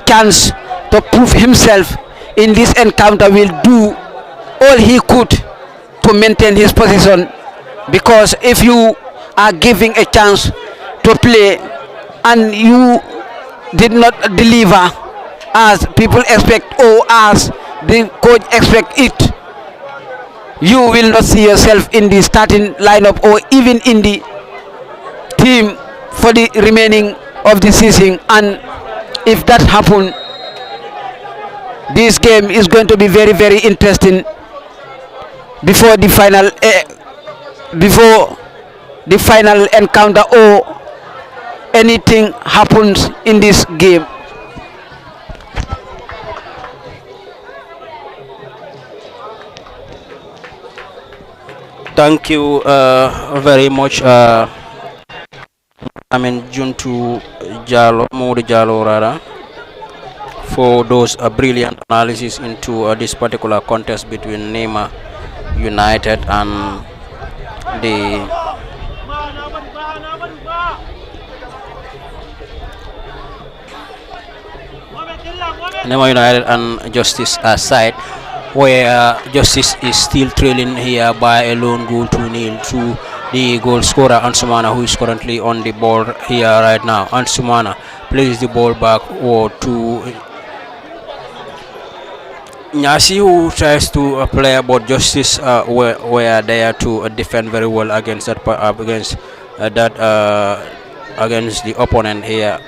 chance to prove himself in this encounter will do all he could to maintain his position, because if you are giving a chance to play and you did not deliver as people expect or as the coach expect it, you will not see yourself in the starting lineup or even in the team for the remaining of the season. And if that happens, this game is going to be very interesting before the final encounter or anything happens in this game. Thank you very much. Juntu Jallo, Modu Jallo rather, for those brilliant analysis into this particular contest between Nema United and the Nema United and Justice side, where Justice is still trailing here by a lone goal to nil to the goal scorer Ansumana, who is currently on the ball here right now. Ansumana plays the ball back or to Nyasi, who tries to play, but Justice were there to defend very well against that against the opponent here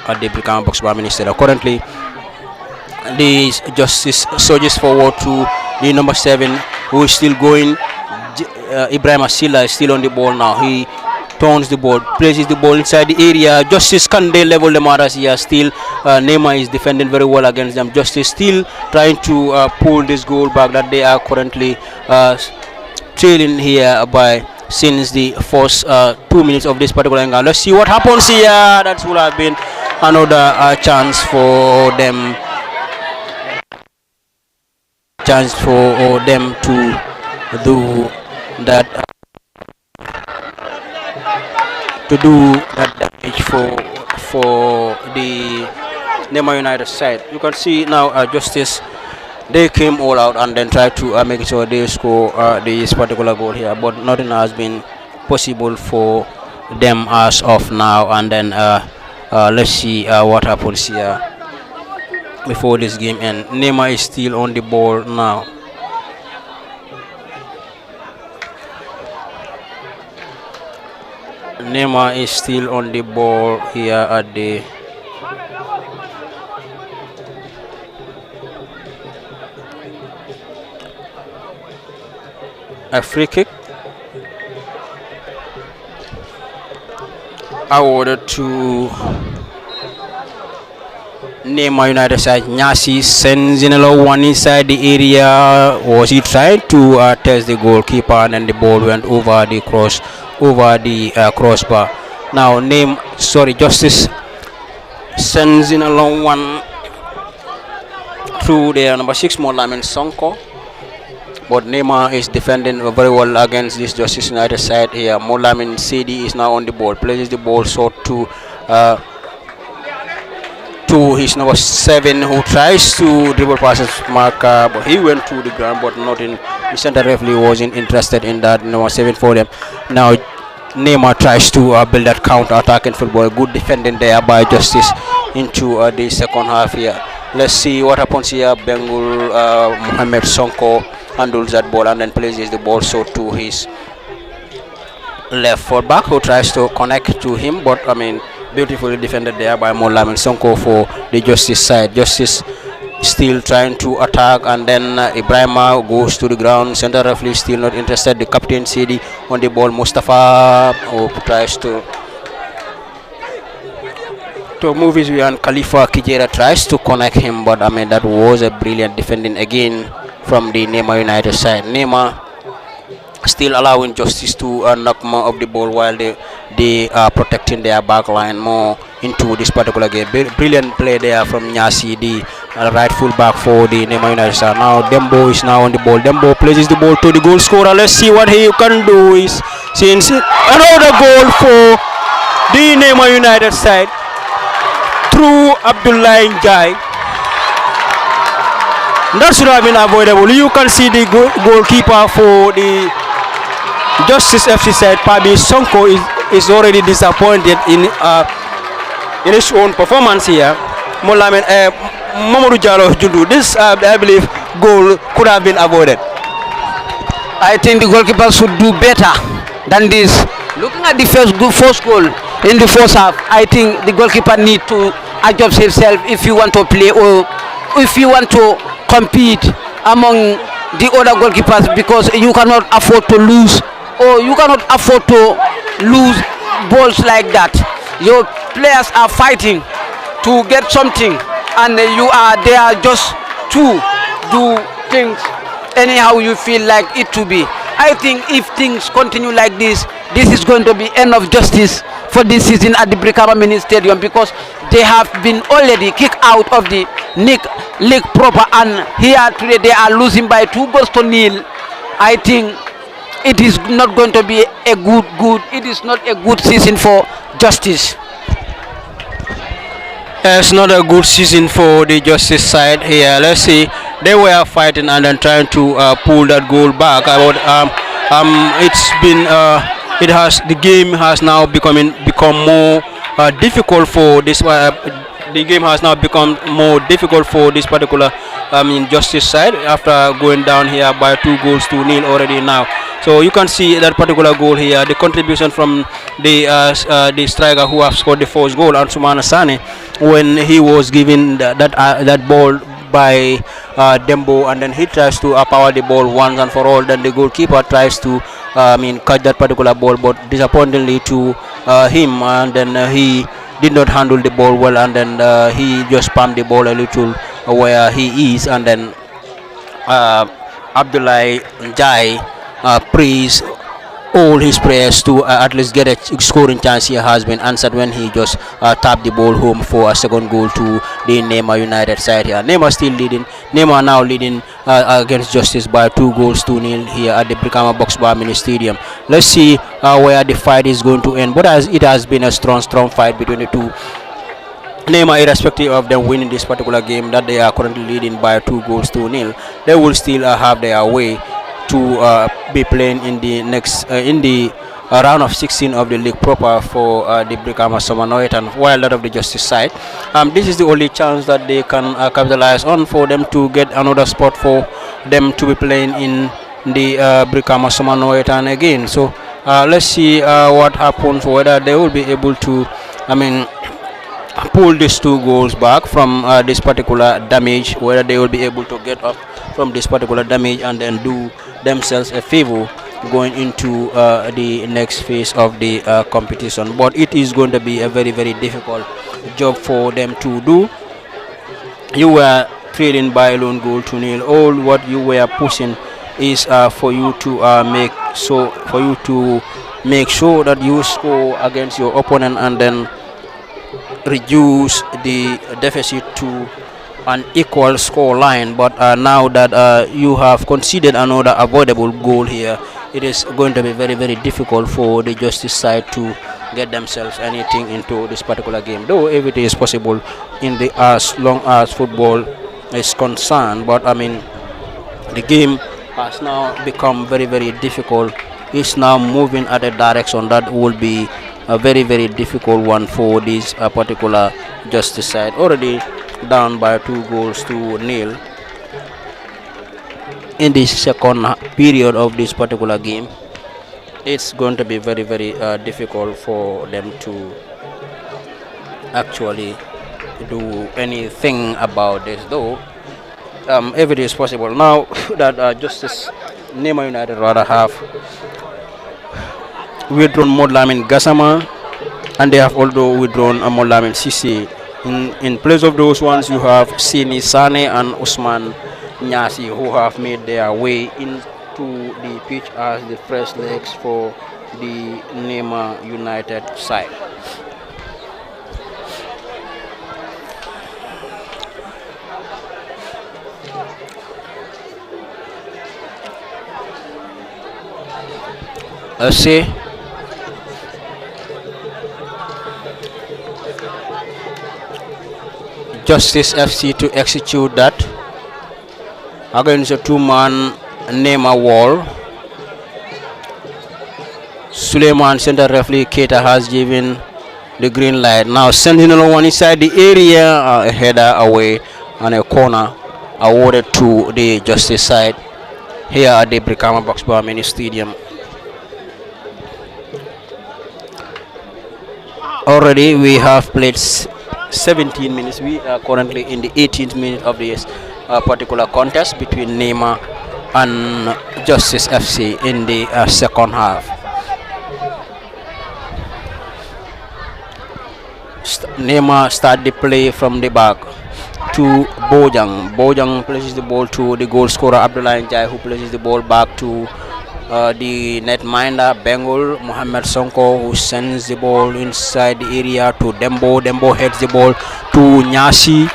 at the Brikama Box Bar Minister. Currently, the Justice surges forward to the number 7, who is still going. Ibrahim Asila is still on the ball now. He turns the ball, places the ball inside the area. Justice can they level the matters here. Still, Nema is defending very well against them. Justice still trying to pull this goal back that they are currently trailing here by since the first 2 minutes of this particular encounter. Let's see what happens here. That would have been another chance for them. Chance for them to do that damage for the Nema United side. You can see now Justice, they came all out and then tried to make sure they score this particular goal here, but nothing has been possible for them as of now, and then let's see what happens here before this game ends. Nema is still on the ball now. Nema is still on the ball here at the a free kick awarded to Nema United side. Nyasi sends in a low one inside the area. Was he trying to test the goalkeeper, and then the ball went over the crossbar. Now Justice sends in a long one through their number 6 Molamin Sonko. But Nema is defending very well against this Justice United side here. Molamin Sidi is now on the ball. Places the ball short to his number 7, who tries to dribble passes marker, but he went to the ground, but not in the center. Referee wasn't interested in that. Number 7 for them. Now Nema tries to build that counter-attacking football. Good defending there by Justice into the second half here. Let's see what happens here. Bengul Mohamed Sonko handles that ball and then places the ball so to his left foot back, who tries to connect to him, but beautifully defended there by Molamin Sonko for the Justice side. Justice still trying to attack, and then Ibrahima goes to the ground. Center referee still not interested. The captain Sidi on the ball. Mustafa who tries to move his way, and Khalifa Kijera tries to connect him, but that was a brilliant defending again from the Nema United side. Nema still allowing Justice to knock more of the ball while they are protecting their back line more into this particular game. Brilliant play there from Nyasi, the right full back for the Nema United side. Now Dembo is now on the ball. Dembo places the ball to the goal scorer. Let's see what he can do. Is since another goal for the Nema United side through Abdullah Njai. That should have been avoidable. You can see the goalkeeper for the Justice FC side, Pabi Sonko, is already disappointed in his own performance here. Mamadou Diallo Jundu, this I believe goal could have been avoided. I think the goalkeeper should do better than this. Looking at the first goal in the first half, I think the goalkeeper need to adjust himself if you want to play or if you want to compete among the other goalkeepers, because you cannot afford to lose, or you cannot afford to lose balls like that. Your players are fighting to get something, and you are there just to do things anyhow you feel like it to be. I think if things continue like this is going to be end of justice for this season at the Brikama Mini Stadium, because they have been already kicked out of the league proper, and here today they are losing by 2-0. I think it is not going to be a it is not a good season for Justice. It's not a good season for the Justice side here. Let's see, they were fighting and then trying to pull that goal back. The game has now become more difficult for this. The game has now become more difficult for this particular Justice side after going down here by 2-0 already now. So you can see that particular goal here, the contribution from the striker who has scored the first goal, Ansumana Sane, when he was given that ball by Dembo, and then he tries to power the ball once and for all. Then the goalkeeper tries to catch that particular ball, but disappointingly to him, and then he did not handle the ball well, and then he just pumped the ball a little where he is, and then Abdullah Njai prays all his prayers to at least get a scoring chance here has been answered when he just tapped the ball home for a second goal to the Nema United side here. Nema still leading. Nema now leading against Justice by 2-0 here at the Brikama Box Bar Mini Stadium. Let's see where the fight is going to end. But it has been a strong fight between the two. Nema, irrespective of them winning this particular game that they are currently leading by 2-0, they will still have their way to be playing in the next round of 16 of the league proper for the Brikama Somanoit, and while that of the Justice side, this is the only chance that they can capitalize on for them to get another spot for them to be playing in the Brikama Somanoit and again. So let's see what happens, whether they will be able to, pull these 2 goals back from this particular damage, whether they will be able to get up from this particular damage and then do themselves a favor going into the next phase of the competition. But it is going to be a very, very difficult job for them to do. You were trailing by a lone goal to nil. All what you were pushing is for you to make sure that you score against your opponent and then reduce the deficit to an equal score line. But now that you have conceded another avoidable goal here, it is going to be very, very difficult for the Justice side to get themselves anything into this particular game, though if it is possible in the as long as football is concerned. But the game has now become very, very difficult. It's now moving at a direction that will be a very, very difficult one for this particular Justice side, already down by 2-0 in the second period of this particular game. It's going to be very, very difficult for them to actually do anything about this, though if it is possible now that Justice Nema United rather have withdrawn Modlamin Gassama, and they have also withdrawn Modlamin Sisi. In place of those ones, you have Sini Sane and Usman Nyasi, who have made their way into the pitch as the fresh legs for the Nema United side. Let's see. Justice FC to execute that against a 2-man Nema wall. Suleiman center referee Keita has given the green light. Now sending another one inside the area, a header away and a corner awarded to the Justice side here at the Brikama Boxbar Mini Stadium. Already we have played 17 minutes. We are currently in the 18th minute of this particular contest between Nema and Justice FC in the second half. Nema start the play from the back to Bojang. Bojang places the ball to the goal scorer Abdullah Njai, who places the ball back to the netminder Bengal Mohamed Sonko, who sends the ball inside the area to Dembo. Dembo heads the ball to Nyasi.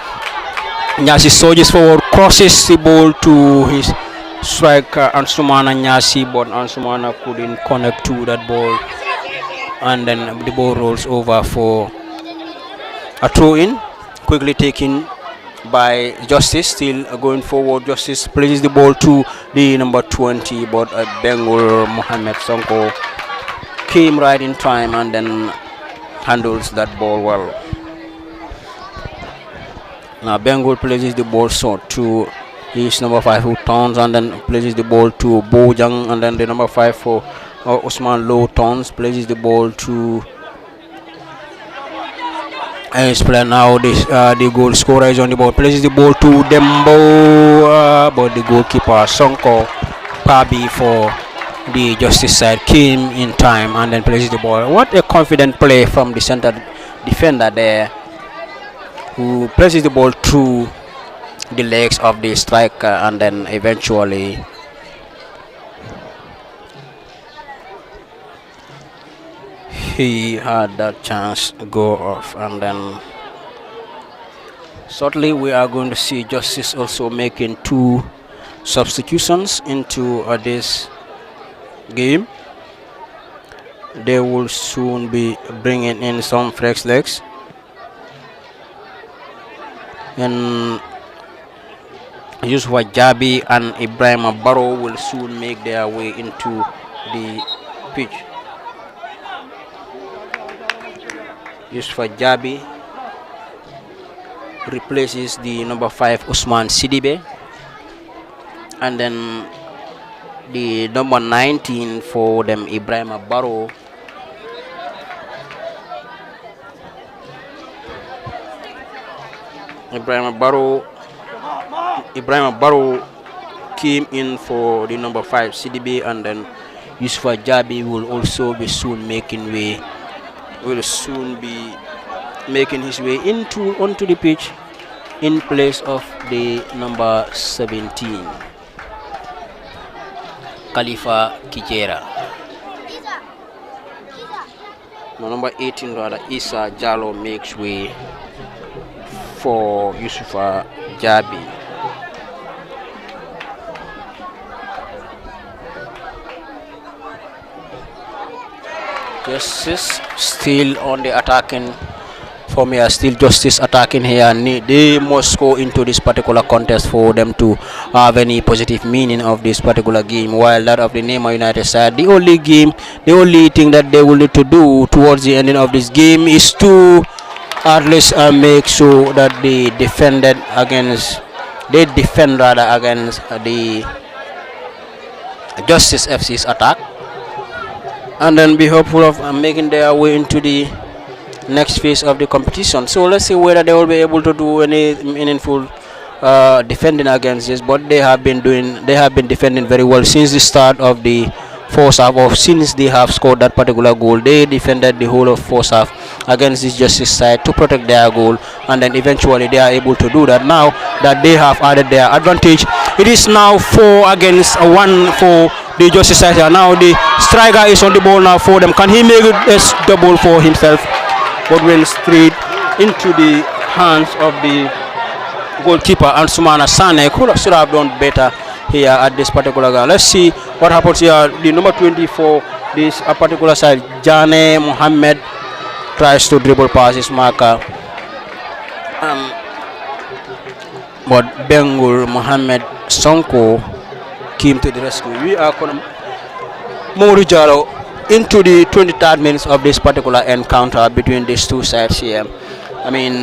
Nyasi surges forward, crosses the ball to his striker Ansumana Nyasi, but Ansumana couldn't connect to that ball, and then the ball rolls over for a throw-in, quickly taken by Justice. Still going forward, Justice places the ball to the number 20, but Bengal Mohamed Sonko came right in time and then handles that ball well. Now Bengal places the ball short to his number 5, who turns and then places the ball to Bojang, and then the number 5 for Osman Low turns, places the ball to now the goal scorer is on the ball, places the ball to Dembo, but the goalkeeper Sonko Pabi for the Justice side came in time and then places the ball. What a confident play from the center defender there, who places the ball through the legs of the striker, and then eventually he had that chance go off. And then shortly we are going to see Justice also making 2 substitutions into this game. They will soon be bringing in some fresh legs, and Yusuf Jabi and Ibrahim Barrow will soon make their way into the pitch. Yusufa Jabi replaces the number 5 Usman Sidibe, and then the number 19 for them Ibrahim Barrow Ibrahim Barrow came in for the number 5 CDB, and then Yusufa Jabi will also be soon making his way onto the pitch in place of the number 17 Khalifa Kijera. Now, number 18 rather Isa Jallo makes way for Yusufa Jabi. Justice still on the attacking form here, still Justice attacking here. They must go into this particular contest for them to have any positive meaning of this particular game, while that of the Nema United side, the only thing that they will need to do towards the ending of this game is to at least make sure that they defend against the Justice FC's attack, and then be hopeful of making their way into the next phase of the competition. So let's see whether they will be able to do any meaningful defending against this. But they have been defending very well since the start of the first half, or since they have scored that particular goal. They defended the whole of first half against this Justice side to protect their goal, and then eventually they are able to do that. Now that they have added their advantage, it is now 4 against 1 for the Justice side here. Now the striker is on the ball now for them. Can he make it a double for himself? But went straight into the hands of the goalkeeper, and Sumana Sane should have done better here at this particular game. Let's see what happens here. The number 24, this particular side, Jane Mohammed tries to dribble past his marker, but Bengur Mohammed Sonko came to the rescue. We are going to Moru Jalo into the 23rd minutes of this particular encounter between these two sides here. I mean,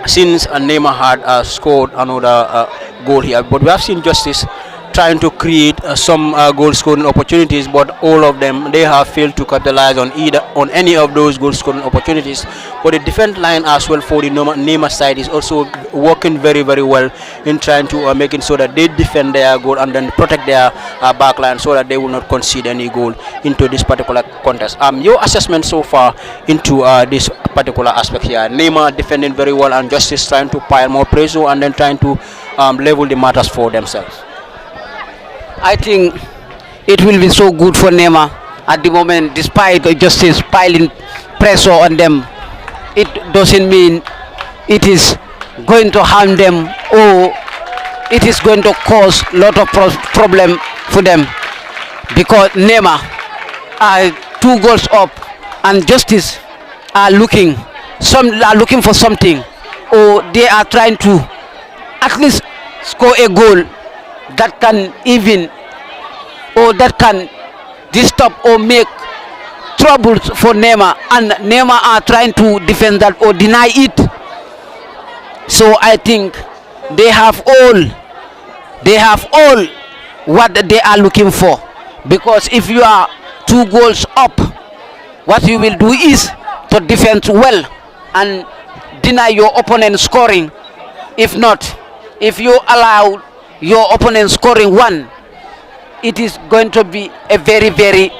since Nema had scored another goal here, but we have seen Justice trying to create some goal scoring opportunities, but all of them, they have failed to capitalize on any of those goal scoring opportunities. But the defense line as well for the Nema side is also working very, very well in trying to making sure that they defend their goal and then protect their back line so that they will not concede any goal into this particular contest. Your assessment so far into this particular aspect here? Nema defending very well and Justice trying to pile more pressure and then trying to level the matters for themselves. I think it will be so good for Nema at the moment, despite Justice piling pressure on them. It doesn't mean it is going to harm them or it is going to cause a lot of problem for them, because Nema are 2 goals up and Justice are looking for something, or they are trying to at least score a goal that can even, or that can disturb or make troubles for Nema, and Nema are trying to defend that or deny it. So I think they have all what they are looking for, because if you are 2 goals up, what you will do is to defend well and deny your opponent scoring. If not, if you allow your opponent scoring 1, it is going to be a very, very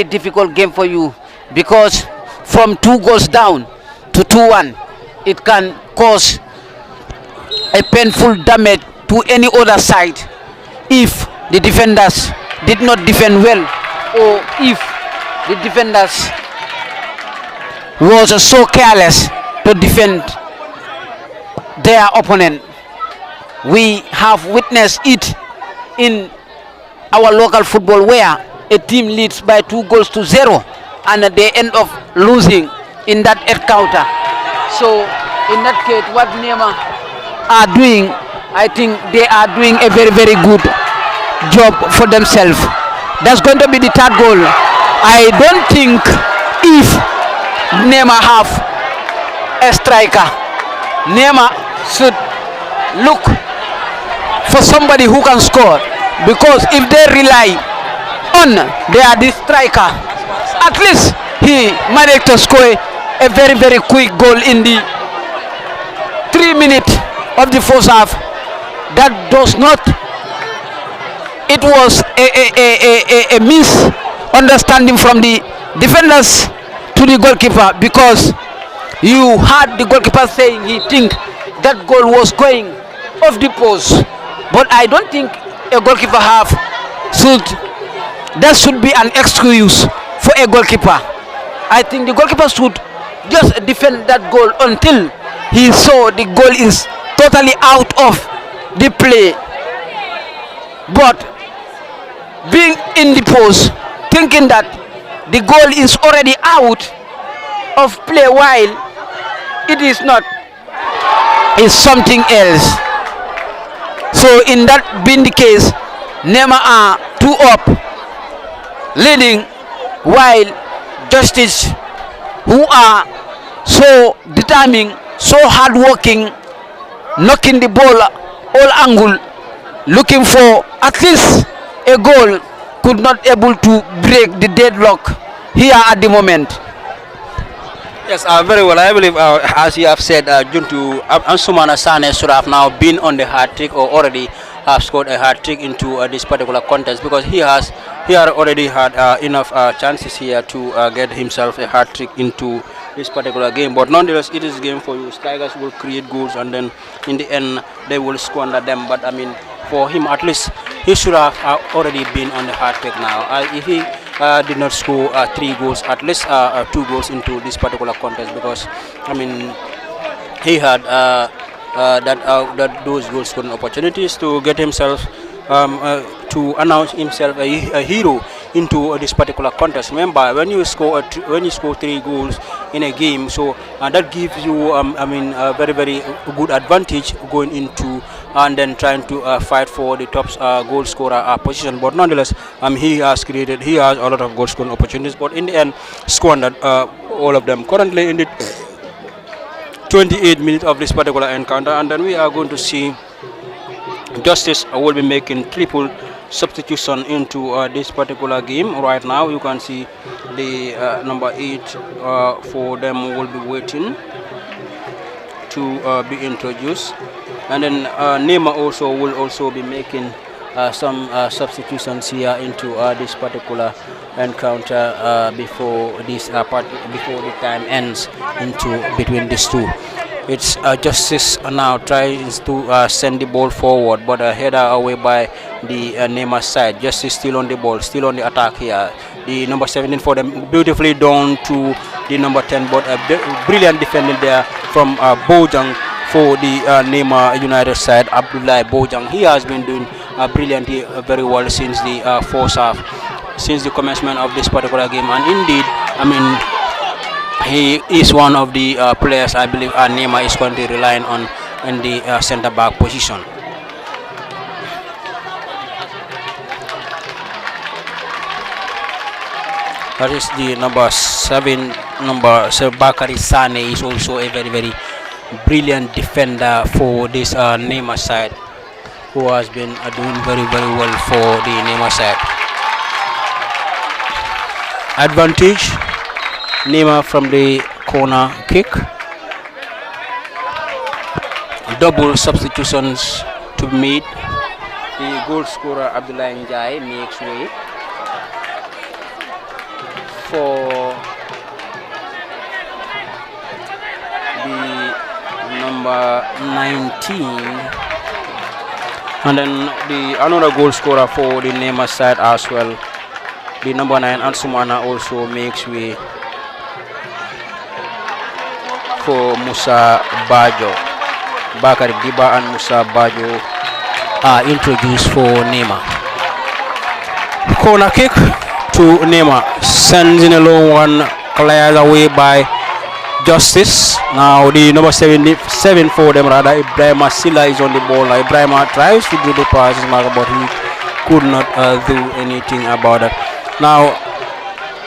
difficult game for you, because from 2 goals down to 2-1, it can cause a painful damage to any other side if the defenders did not defend well, or if the defenders was so careless to defend their opponent. We have witnessed it in our local football, where a team leads by 2 goals to 0 and they end up losing in that encounter. So in that case, what Nema are doing, I think they are doing a very, very good job for themselves. That's going to be the 3rd goal I don't think if Nema have a striker, Nema should look for somebody who can score, because if they rely on their striker, at least he managed to score a very quick goal in the 3 minutes of the first half. That does not, it was a misunderstanding from the defenders to the goalkeeper, because you heard the goalkeeper saying he think that goal was going off the post. But I don't think a goalkeeper that should be an excuse for a goalkeeper. I think the goalkeeper should just defend that goal until he saw the goal is totally out of the play. But being in the post, thinking that the goal is already out of play while it is not, is something else. So in that being the case, Nema are 2 up, leading, while Justice, who are so determined, so hardworking, knocking the ball all angle, looking for at least a goal, could not able to break the deadlock here at the moment. Yes, very well. I believe, as you have said, Juntu Ansumana Sane should have now been on the hat trick, or already have scored a hat trick into this particular contest, because he had already had enough chances here to get himself a hat trick into this particular game. But nonetheless, it is a game for you. Strikers will create goals, and then in the end they will squander them. But I mean, for him, at least he should have already been on the hat trick now. If he did not score 3 goals, at least 2 goals into this particular contest, because I mean, he had those goal scoring opportunities to get himself to announce himself a hero into this particular contest. Remember, when you score 3 goals in a game, so that gives you a very good advantage going into and then trying to fight for the top goal scorer position. But nonetheless, he has a lot of goal scoring opportunities, but in the end squandered all of them. Currently in the 28 minutes of this particular encounter, and then we are going to see Justice will be making triple substitution into this particular game. Right now you can see the number 8 for them will be waiting to be introduced, and then Nema will also be making some substitutions here into this particular encounter before the time ends into between these two. It's Justice now tries to send the ball forward, but a header away by the Nema side. Justice still on the ball, still on the attack here. The number 17 for them, beautifully down to the number 10, but a brilliant defending there from Bojang for the Nema United side. Abdullah Bojang, he has been doing brilliantly very well since the first half, since the commencement of this particular game, and indeed, I mean, he is one of the players I believe Nema is currently relying on in the centre back position. That is the number 7. Bakari Sane is also a very brilliant defender for this Nema side, who has been doing very well for the Nema side. Advantage Nema from the corner kick. Double substitutions to meet. The goal scorer Abdullah Njai makes way for the number 19, and then another goal scorer for the Nema side as well. The number 9 Ansumana also makes way for Musa Bajo. Bakari Diba and Musa Bajo are introduced for Nema. Corner kick to Nema, sends in a low one, cleared away by Justice. Now the number 77 for them, rather, Ibrahima Silla is on the ball. Ibrahima tries to do the pass, but he could not do anything about it. Now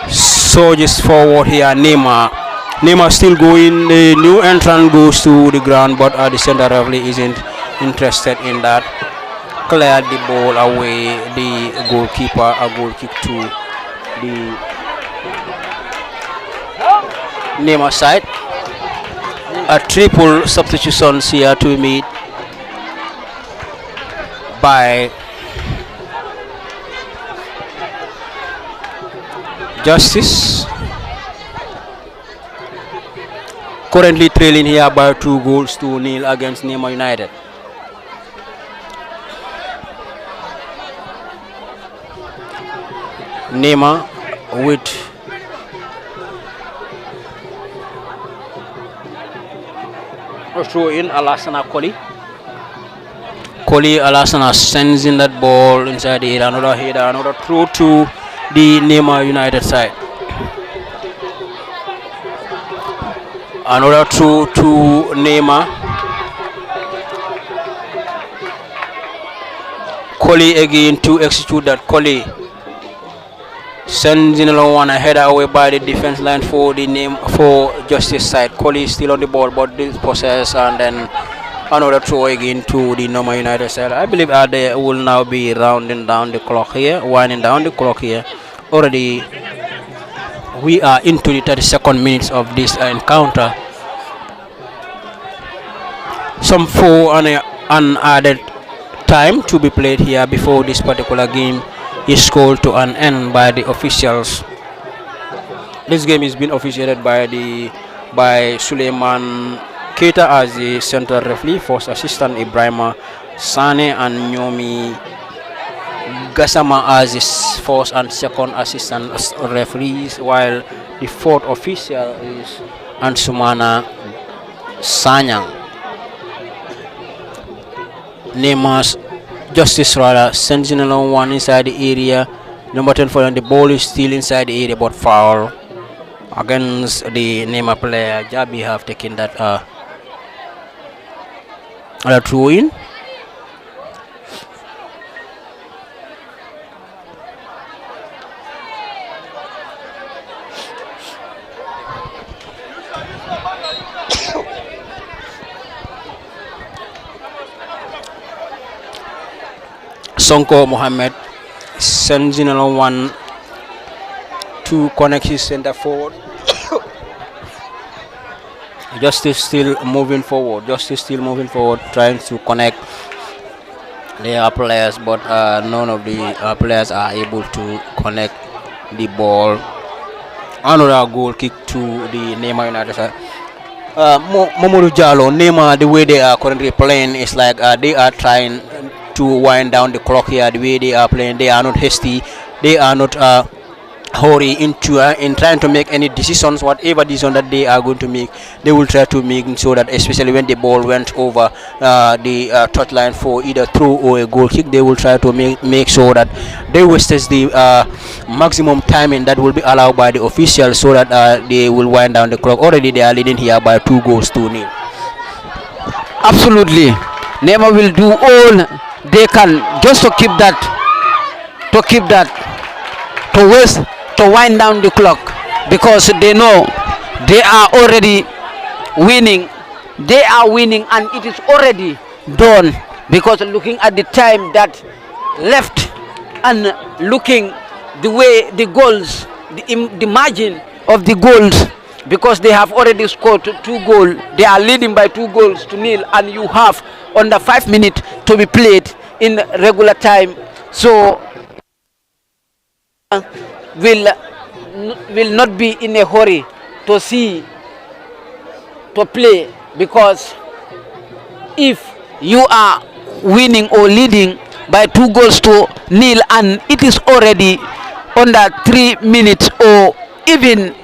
surges forward here. Nema still going. The new entrant goes to the ground, but the center referee isn't interested in that. Cleared the ball away. The goalkeeper, a goal kick to the Nema side. A triple substitution here to be made by Justice. Currently trailing here by 2-0 against Nema United. Nema with a throw in. Alassana Koli Alassana sends in that ball inside the area. Another header, another throw to the Nema United side. Another throw to Nema. Koli again to execute that. Koli sends in one a header away by the defense line for the Justice side. Koli is still on the ball, but this possess, and then another throw again to the Nema United side. I believe they will now be winding down the clock here. Already we are into the 32nd minutes of this encounter. Some 4 and added time to be played here before this particular game is called to an end by the officials. This game is being officiated by Suleiman Keita as the central referee, first assistant Ibrahima Sane and Nyomi Gassama as his first and second assistant referees, while the fourth official is Ansumana Sanyang. Nema's Justice rather sends in along one inside the area. Number 10 for the ball is still inside the area, but foul against the Nema player. Jabi have taken that throw in. Sonko Mohammed sends in along one to connect his center forward. Justice still moving forward, trying to connect their players, but none of the players are able to connect the ball. Another goal kick to the Nema United side. Mamadou Jallo, Nema, the way they are currently playing is like they are trying to wind down the clock here. The way they are playing, they are not hasty, they are not hurry into in trying to make any decisions. Whatever decision that they are going to make, they will try to make so that, especially when the ball went over the touchline for either throw or a goal kick, they will try to make sure that they wasted the maximum timing that will be allowed by the officials, so that they will wind down the clock. Already they are leading here by 2-0. Absolutely, Nema will do all they can just to keep that, to wind down the clock, because they know they are already winning. They are winning, and it is already done, because looking at the time that left and looking the way the goals, the margin of the goals, because they have already scored 2 goals. They are leading by 2-0, and you have under 5 minutes to be played in regular time. So will not be in a hurry to play, because if you are winning or leading by 2-0, and it is already under 3 minutes or even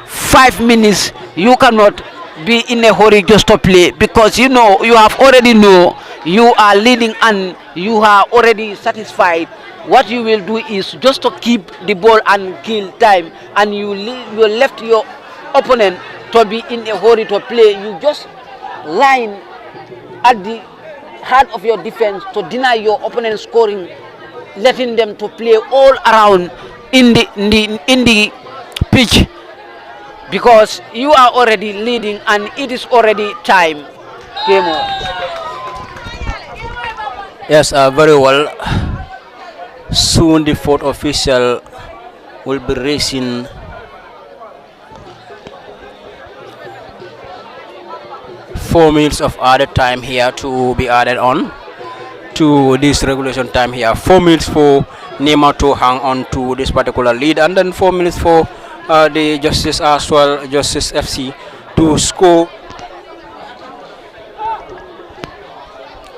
5 minutes, you cannot be in a hurry just to play, because you know you have already know you are leading and you are already satisfied. What you will do is just to keep the ball and kill time, and you left your opponent to be in a hurry to play. You just line at the heart of your defense to deny your opponent scoring, letting them to play all around in the pitch because you are already leading and it is already time. Game on. Yes, very well. Soon the fourth official will be racing. Four minutes of added time here to be added on to this regulation time here. 4 minutes for Nema to hang on to this particular lead, and then 4 minutes for the Justice as well, Justice FC, to score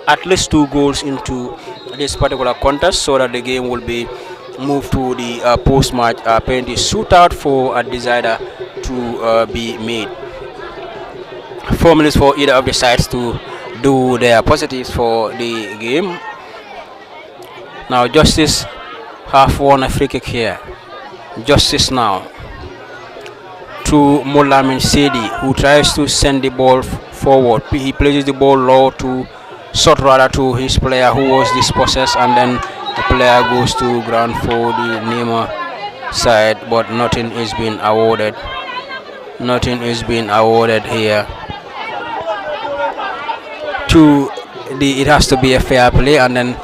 at least 2 goals into this particular contest, so that the game will be moved to the post-match penalty shootout for a decider to be made. 4 minutes for either of the sides to do their positives for the game. Now Justice have won a free kick here. Justice now to Molamin Sedi, who tries to send the ball forward. He places the ball low to short rather to his player who was dispossessed, and then the player goes to ground for the Nema side, but nothing is being awarded. Nothing is being awarded here. It has to be a fair play, and then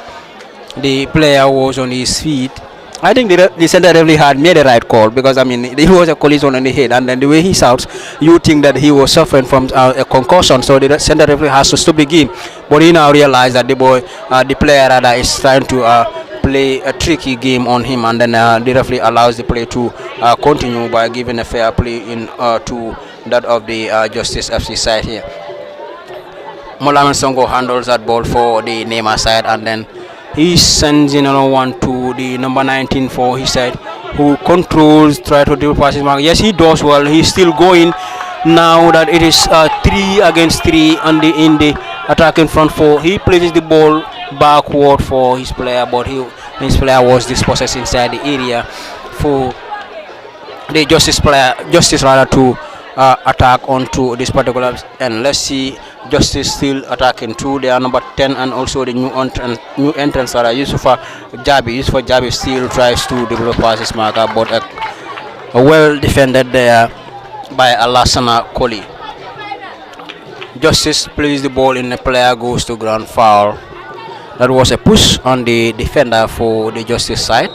the player was on his feet. I think the center referee had made the right call, because I mean he was a collision on the head, and then the way he shouts, you think that he was suffering from a concussion, so the center referee has to stop the game. But he now realized that the player rather is trying to play a tricky game on him, and then the referee allows the play to continue by giving a fair play in to that of the Justice FC side here. Molaman Songo handles that ball for the Nema side, and then he sends in another one to the number 19 for his side, who controls, try to do passes. Yes, he does well. He's still going now that it is 3 against 3 on in the attacking front four. He places the ball backward for his player, but his player was dispossessed inside the area for the Justice rather to attack onto this particular. And let's see, Justice still attacking to their number 10 and also the new entrance Yusufa Jabi still tries to develop passes marker, but a well defended there by Alassana Koli. Justice plays the ball in, the player goes to ground foul. That was a push on the defender for the Justice side.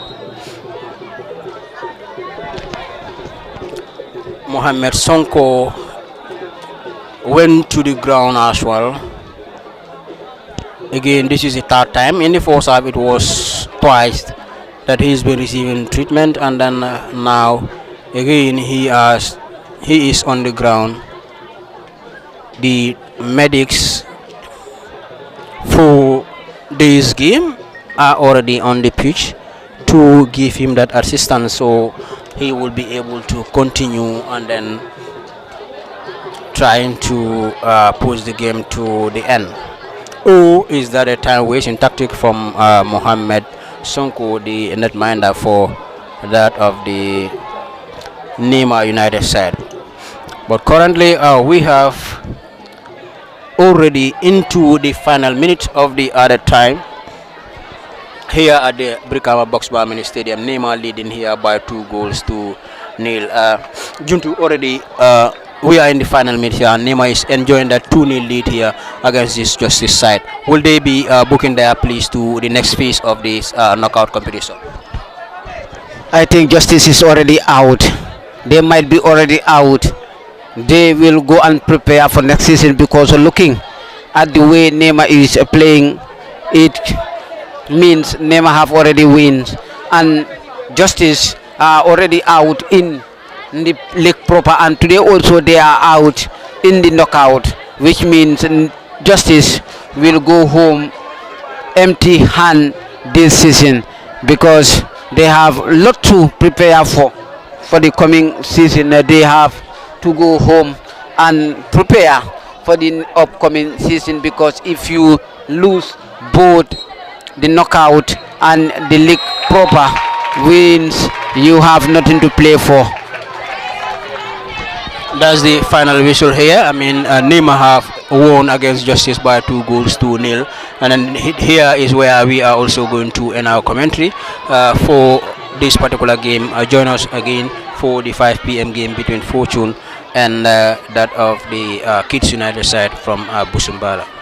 Mohamed Sonko went to the ground as well. Again, this is the third time. In the first half, it was twice that he's been receiving treatment, and then now again he is on the ground. The medics for this game are already on the pitch to give him that assistance, so he will be able to continue and then trying to push the game to the end. Or is that a time wasting tactic from Mohamed Sonko, the netminder for that of the Nema United side? But currently we have already into the final minute of the other time here at the Brikama Box Bar Mini Stadium. Nema leading here by 2 goals to nil. Juntu already we are in the final minute here, and Nema is enjoying that 2-0 lead here against this Justice side. Will they be booking their place to the next phase of this knockout competition? I think Justice is already out. They might be already out. They will go and prepare for next season, because looking at the way Nema is playing, it means Nema have already wins, and Justice are already out in the league proper, and today also they are out in the knockout, which means Justice will go home empty hand this season, because they have a lot to prepare for the coming season. They have to go home and prepare for the upcoming season, because if you lose both the knockout and the league proper wins, you have nothing to play for. That's the final whistle here. I mean, Nema have won against Justice by 2 goals to nil, and then here is where we are also going to end our commentary for this particular game. Join us again for the 5 p.m. game between Fortune and that of the Kids United side from Busumbala.